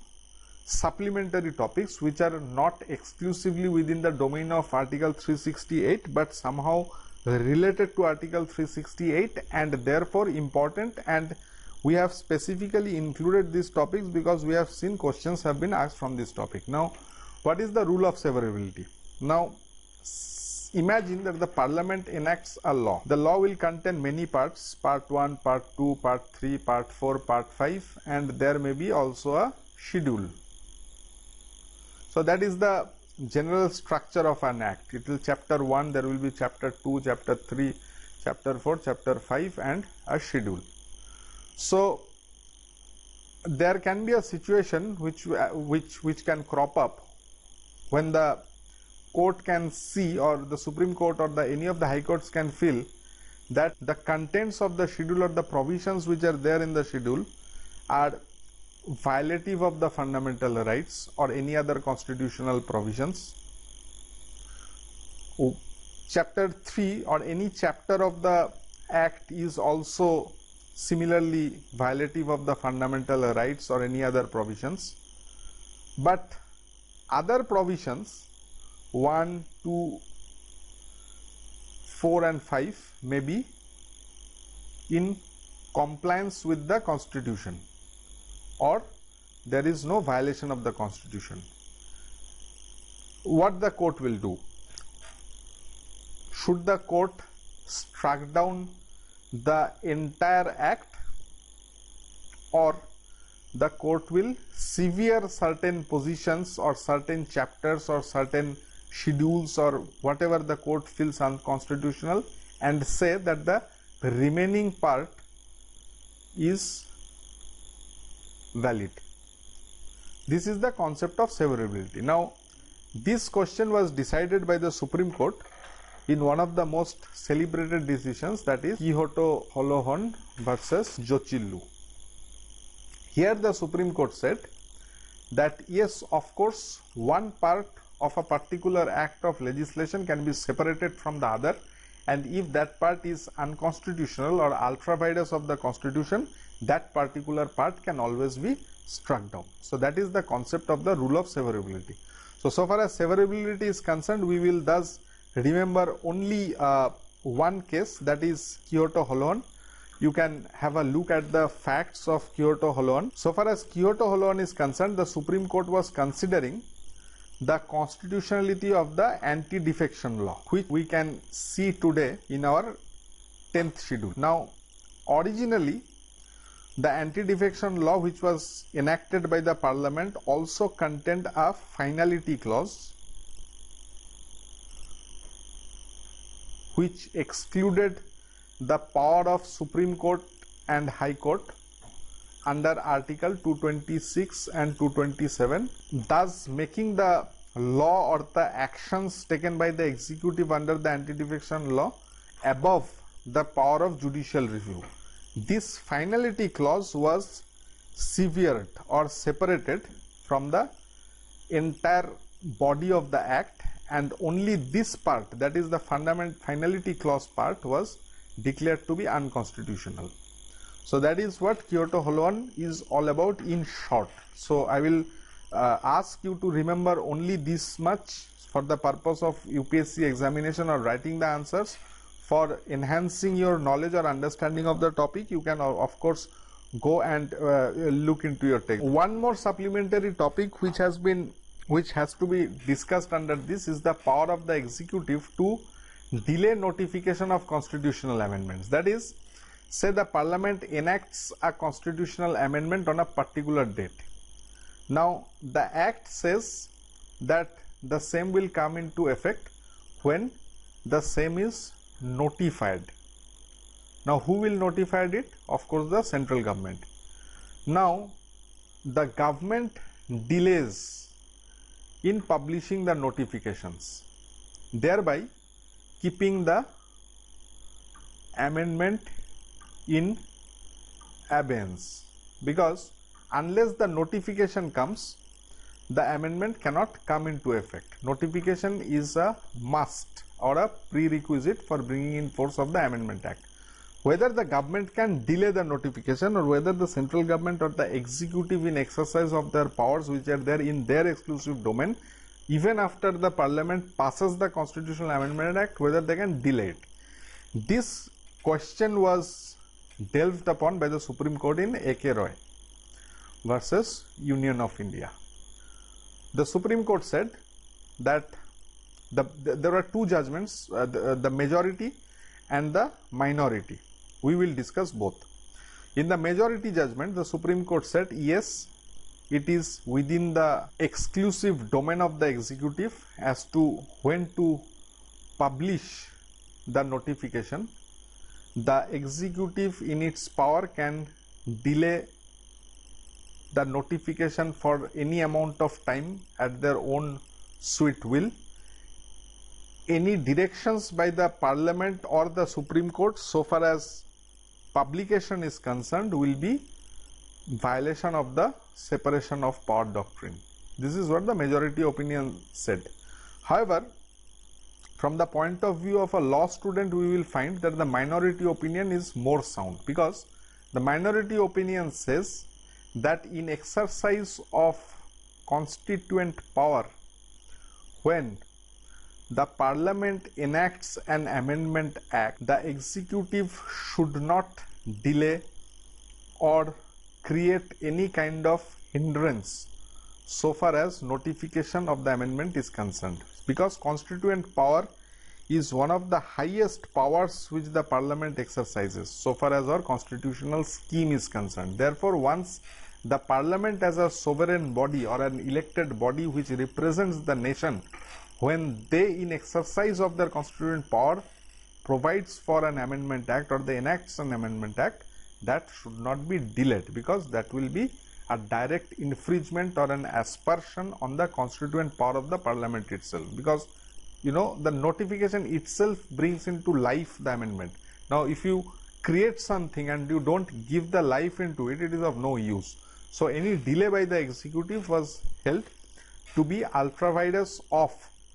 supplementary topics which are not exclusively within the domain of Article 368 but somehow related to Article 368 and therefore important, and we have specifically included these topics because we have seen questions have been asked from this topic. Now, what is the rule of severability? Now, imagine that the parliament enacts a law. The law will contain many parts, part 1, part 2, part 3, part 4, part 5, and there may be also a schedule. So that is the general structure of an act. It will chapter 1, there will be chapter 2, chapter 3, chapter 4, chapter 5 and a schedule. So there can be a situation which can crop up when the court can see, or the Supreme Court or any of the high courts can feel that the contents of the schedule or the provisions which are there in the schedule are violative of the fundamental rights or any other constitutional provisions. Chapter 3 or any chapter of the act is also similarly violative of the fundamental rights or any other provisions, but other provisions 1, 2, 4 and 5 may be in compliance with the constitution or there is no violation of the constitution. What the court will do? Should the court strike down the entire act, or the court will sever certain positions or certain chapters or certain schedules or whatever the court feels unconstitutional and say that the remaining part is valid? This is the concept of severability. Now, this question was decided by the Supreme Court in one of the most celebrated decisions, that is Kihoto Holohon versus Jochillu. Here the Supreme Court said that yes, of course, one part of a particular act of legislation can be separated from the other and if that part is unconstitutional or ultra vires of the constitution, that particular part can always be struck down. So that is the concept of the rule of severability. So far as severability is concerned, we will thus remember only one case, that is Kyoto Holoan. You can have a look at the facts of Kyoto Holoan. So far as Kyoto Holoan is concerned, the Supreme Court was considering the constitutionality of the anti-defection law, which we can see today in our 10th schedule. Now, originally, the anti-defection law which was enacted by the Parliament also contained a finality clause which excluded the power of Supreme Court and High Court under Article 226 and 227, thus making the law or the actions taken by the executive under the anti-defection law above the power of judicial review. This finality clause was severed or separated from the entire body of the act, and only this part, that is the finality clause part, was declared to be unconstitutional. So that is what Kyoto Holoan is all about in short. So I will ask you to remember only this much for the purpose of UPSC examination or writing the answers. For enhancing your knowledge or understanding of the topic, you can of course go and look into your text. One more supplementary topic which has to be discussed under this is the power of the executive to delay notification of constitutional amendments. That is, say the Parliament enacts a constitutional amendment on a particular date. Now the Act says that the same will come into effect when the same is notified. Now who will notify it? Of course the central government. Now the government delays in publishing the notifications, thereby keeping the amendment in abeyance, because unless the notification comes, the amendment cannot come into effect. Notification is a must or a prerequisite for bringing in force of the Amendment Act. Whether the government can delay the notification or whether the central government or the executive in exercise of their powers which are there in their exclusive domain, even after the Parliament passes the Constitutional Amendment Act, whether they can delay it. This question was delved upon by the Supreme Court in A.K. Roy versus Union of India. The Supreme Court said that there are two judgments, the majority and the minority. We will discuss both. In the majority judgment, the Supreme Court said yes, it is within the exclusive domain of the executive as to when to publish the notification. The executive in its power can delay the notification for any amount of time at their own sweet will. Any directions by the Parliament or the Supreme Court so far as publication is concerned will be violation of the separation of power doctrine. This is what the majority opinion said. However, from the point of view of a law student, we will find that the minority opinion is more sound, because the minority opinion says that in exercise of constituent power, when the Parliament enacts an amendment act, the executive should not delay or create any kind of hindrance so far as notification of the amendment is concerned, because constituent power is one of the highest powers which the Parliament exercises so far as our constitutional scheme is concerned. Therefore, once the Parliament as a sovereign body or an elected body which represents the nation, when they in exercise of their constituent power provides for an amendment act or they enacts an amendment act, that should not be delayed, because that will be a direct infringement or an aspersion on the constituent power of the Parliament itself, because the notification itself brings into life the amendment. Now if you create something and you don't give the life into it, it is of no use. So any delay by the executive was held to be ultra vires of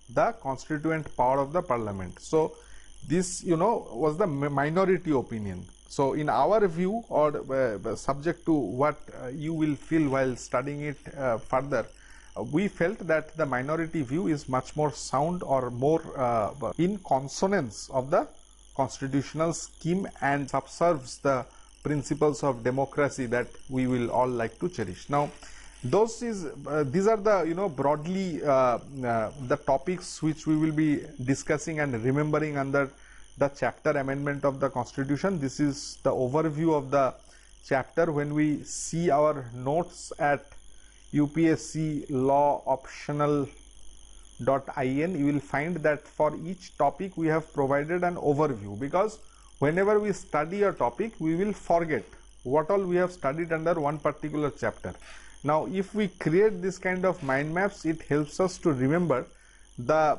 the constituent power of the Parliament. So this was the minority opinion. So in our view, or subject to what you will feel while studying it further, we felt that the minority view is much more sound or more in consonance of the constitutional scheme and subserves the principles of democracy that we will all like to cherish. Now, these are the broadly the topics which we will be discussing and remembering under the chapter amendment of the Constitution. This is the overview of the chapter. When we see our notes at UPSC law optional.in, you will find that for each topic we have provided an overview, because whenever we study a topic we will forget what all we have studied under one particular chapter. Now, if we create this kind of mind maps, it helps us to remember the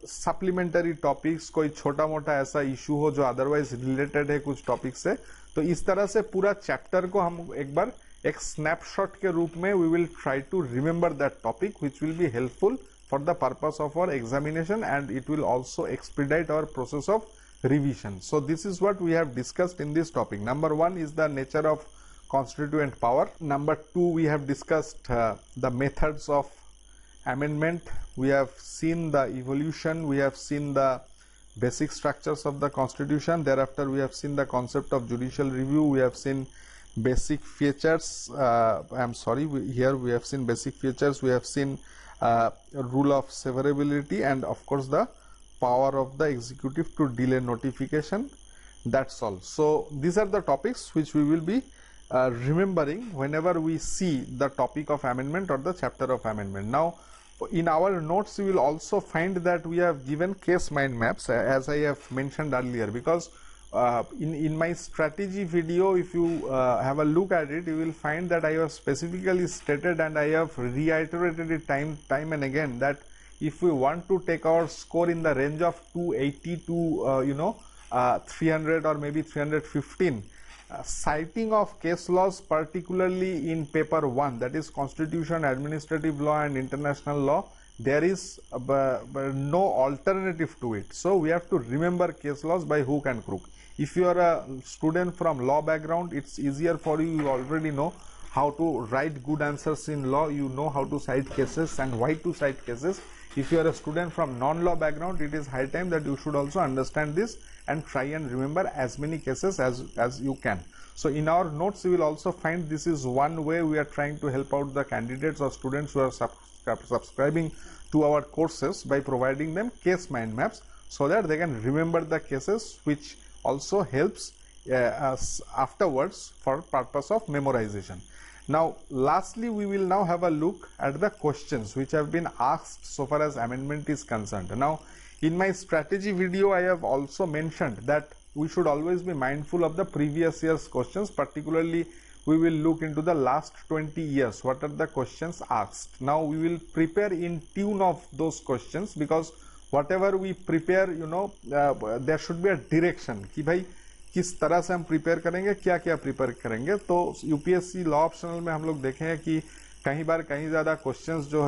supplementary topics, कोई छोटा मोटा ऐसा issue हो जो otherwise related है कुछ topic से, तो इस तरह से पूरा चैप्टर को हम एक बार एक स्नैपशॉट के रूप में we will try to remember that topic, which will be helpful for the purpose of our examination and it will also expedite our process of revision. So this is what we have discussed in this topic. Number 1 is the nature of constituent power. Number 2, we have discussed the methods of amendment. We have seen the evolution, we have seen the basic structures of the constitution. Thereafter we have seen the concept of judicial review. We have seen basic features, here we have seen basic features. We have seen rule of severability and of course the power of the executive to delay notification. That's all. So these are the topics which we will be remembering whenever we see the topic of amendment or the chapter of amendment. Now, in our notes you will also find that we have given case mind maps, as I have mentioned earlier, because in my strategy video, if you have a look at it, you will find that I have specifically stated and I have reiterated it time and again that if we want to take our score in the range of 280 to 300 or maybe 315, citing of case laws, particularly in paper 1, that is Constitution, Administrative Law and International Law, there is no alternative to it. So we have to remember case laws by hook and crook. If you are a student from law background, it's easier for you. You already know how to write good answers in law, you know how to cite cases and why to cite cases. If you are a student from non-law background, it is high time that you should also understand this and try and remember as many cases as you can. So in our notes you will also find this is one way we are trying to help out the candidates or students who are subscribing to our courses by providing them case mind maps so that they can remember the cases, which also helps us afterwards for purpose of memorization. Now lastly, we will now have a look at the questions which have been asked so far as amendment is concerned. Now in my strategy video, I have also mentioned that we should always be mindful of the previous year's questions. Particularly, we will look into the last 20 years. What are the questions asked? Now, we will prepare in tune of those questions, because whatever we prepare, there should be a direction कि भाई किस तरह से हम prepare करेंगे, क्या क्या prepare करेंगे. तो यूपीएससी लॉ ऑप्शनल में हम लोग देखे हैं कि कई बार कहीं ज्यादा क्वेश्चंस जो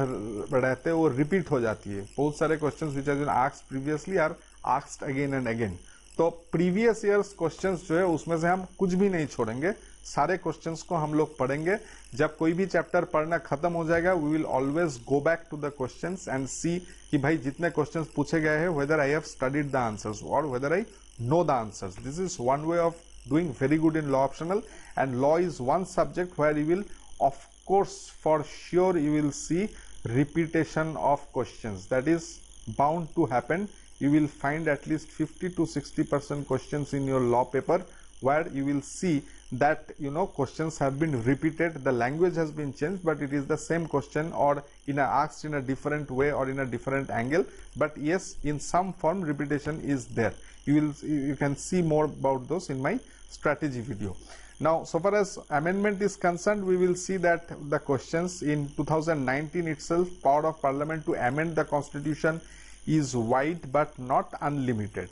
रहते हैं वो रिपीट हो जाती है. बहुत सारे questions which have been asked previously are asked again and again. तो प्रीवियस ईयर्स क्वेश्चंस जो है उसमें से हम कुछ भी नहीं छोड़ेंगे, सारे क्वेश्चंस को हम लोग पढ़ेंगे. जब कोई भी चैप्टर पढ़ना खत्म हो जाएगा, we will always go back to the questions and see कि भाई जितने क्वेश्चंस पूछे गए हैं whether I have studied the answers और whether I know the answers. This is one way of doing very good in law optional, and law is one subject where you will, of course, for sure you will see repetition of questions. That is bound to happen. You will find at least 50 to 60% questions in your law paper where you will see that questions have been repeated. The language has been changed, but it is the same question or asked in a different way or in a different angle. But yes, in some form repetition is there. You can see more about those in my strategy video. Now, so far as amendment is concerned, we will see that the questions in 2019 itself, power of parliament to amend the constitution is wide but not unlimited.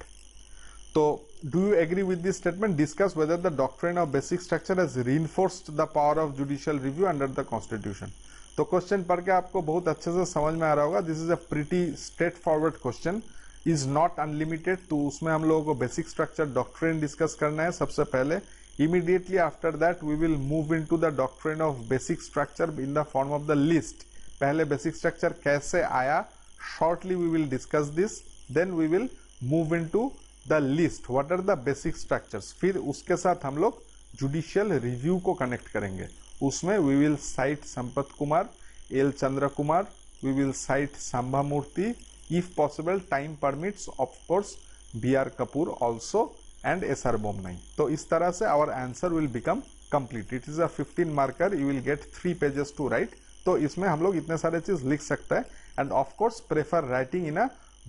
So, do you agree with this statement? Discuss whether the doctrine of basic structure has reinforced the power of judicial review under the constitution. तो question पढ़ के आपको बहुत अच्छे से समझ में आ रहा होगा. This is a pretty straight forward question. Is not unlimited, तो उसमें हम लोगों को बेसिक स्ट्रक्चर डॉक्ट्रिन डिस्कस करना है सबसे पहले. Immediately after that we will move into the doctrine of basic structure in the form of the list. पहले बेसिक स्ट्रक्चर कैसे आया, shortly we will discuss this. Then we will move into the list, what are the basic structures. फिर उसके साथ हम लोग judicial review को connect करेंगे. उसमें we will cite Sampath Kumar, L Chandra Kumar, we will cite Samba Murthy, if possible time permits, of course B.R. Kapoor also and S.R. Bomnai. तो इस तरह से our answer will become complete. It is a 15 marker, you will get 3 pages to write. तो इसमें हम लोग इतने सारे चीज लिख सकते हैं and of course prefer writing in a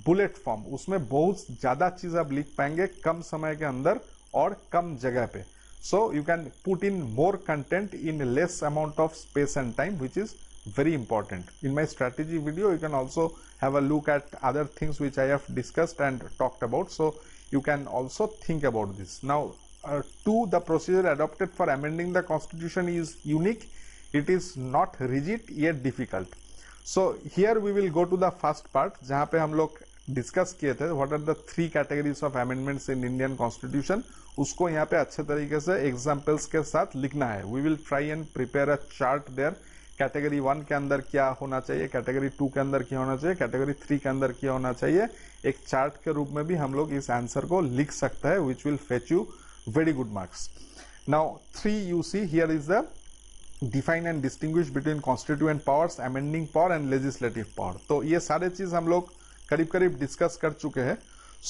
bullet form. उसमें बहुत ज्यादा चीज आप लिख पाएंगे कम समय के अंदर और कम जगह पे. So you can put in more content in less amount of space and time, which is very important. In my strategy video you can also have a look at other things which I have discussed and talked about, so you can also think about this. Now the procedure adopted for amending the constitution is unique. It is not rigid yet difficult. So here we will go to the first part जहाँ पे हम लोग discuss किए थे what are the 3 categories of amendments in Indian constitution. उसको यहाँ पे अच्छे तरीके से एग्जाम्पल्स के साथ लिखना है. We will try and prepare a chart there. Category 1 के अंदर क्या होना चाहिए, कैटेगरी 2 के अंदर क्या होना चाहिए, कैटेगरी 3 के अंदर क्या होना चाहिए, एक चार्ट के रूप में भी हम लोग इस आंसर को लिख सकते हैं, which will fetch you very good marks. Now 3 you see here is the define and distinguish between constituent powers, amending power and legislative power. तो ये सारे चीज हम लोग करीब करीब डिस्कस कर चुके हैं.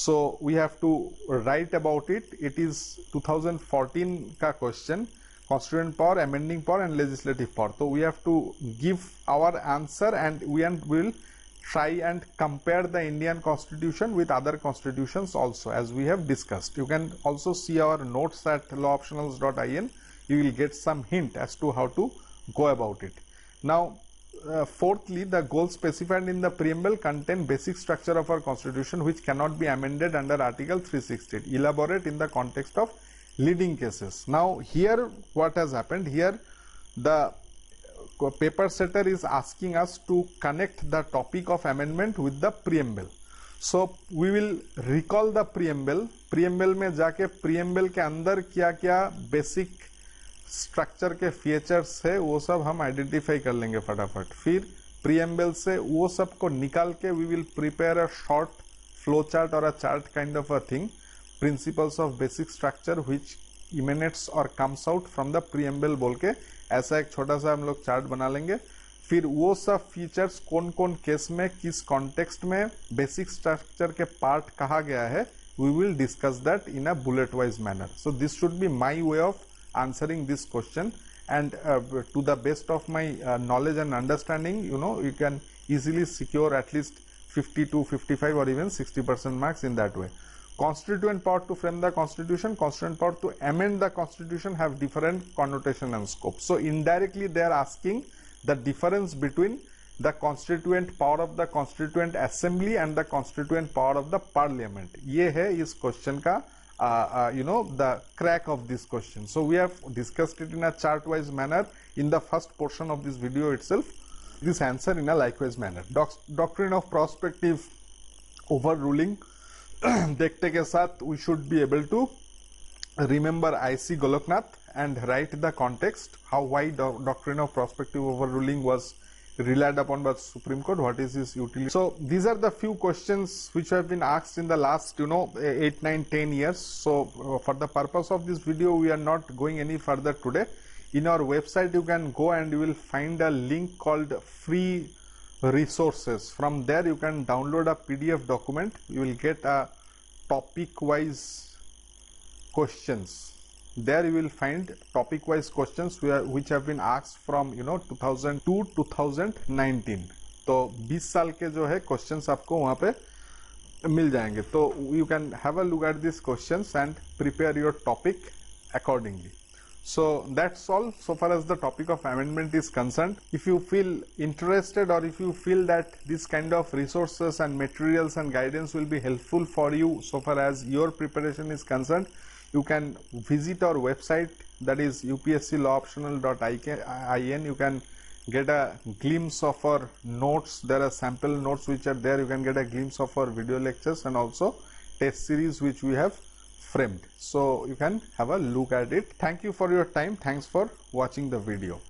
So we have to write about it. It is 2014 का question, constituent power, amending power and legislative power. So we have to give our answer and we will try and compare the Indian constitution with other constitutions also, as we have discussed. You can also see our notes at lawoptionals.in. You will get some hint as to how to go about it. Now fourthly, the goals specified in the preamble contain basic structure of our constitution which cannot be amended under article 360. Elaborate in the context of leading cases. Now here what has happened, here the paper setter is asking us to connect the topic of amendment with the preamble. So we will recall the preamble. preamble में जाके preamble के अंदर क्या क्या basic structure के features है वो सब हम identify कर लेंगे फटाफट. फिर preamble से वो सब को निकाल के we will prepare a short flow chart or a chart kind of a thing, principles of basic structure which emanates or comes out from the preamble बोल के ऐसा एक छोटा सा हम लोग चार्ट बना लेंगे. फिर वो सब फीचर्स कौन कौन केस में किस कॉन्टेक्स्ट में बेसिक स्ट्रक्चर के पार्ट कहा गया है, we will discuss that in a bullet wise manner. So this should be my way of answering this question and to the best of my knowledge and understanding, you know, you can easily secure at least 50 to 55 or even 60% marks in that way. Constituent power to frame the constitution, constituent power to amend the constitution have different connotation and scope. So indirectly they are asking the difference between the constituent power of the constituent assembly and the constituent power of the parliament. ये है इस question का you know, the crack of this question. So we have discussed it in a chart wise manner in the first portion of this video itself. This answer in a likewise manner. Doctrine of prospective overruling देखते के साथ we should be able to remember I.C. Goloknath and write the context, how why doctrine of prospective overruling was relied upon by the Supreme Court, what is its utility. So these are the few questions which have been asked in the last 8, 9, 10 years. So for the purpose of this video we are not going any further today. In our website you can go and you will find a link called free resources. From there you can download a PDF document. You will get a topic wise questions. There you will find topic wise questions which have been asked from 2000 to 2019. तो 20 साल के जो है questions आपको वहाँ पे मिल जाएंगे. तो you can have a look at these questions and prepare your topic accordingly. So that's all so far as the topic of amendment is concerned. If you feel interested or if you feel that this kind of resources and materials and guidance will be helpful for you so far as your preparation is concerned, you can visit our website, that is upsclawoptional.in. You can get a glimpse of our notes. There are sample notes which are there. You can get a glimpse of our video lectures and also test series which we have framed. So you can have a look at it. Thank you for your time. Thanks for watching the video.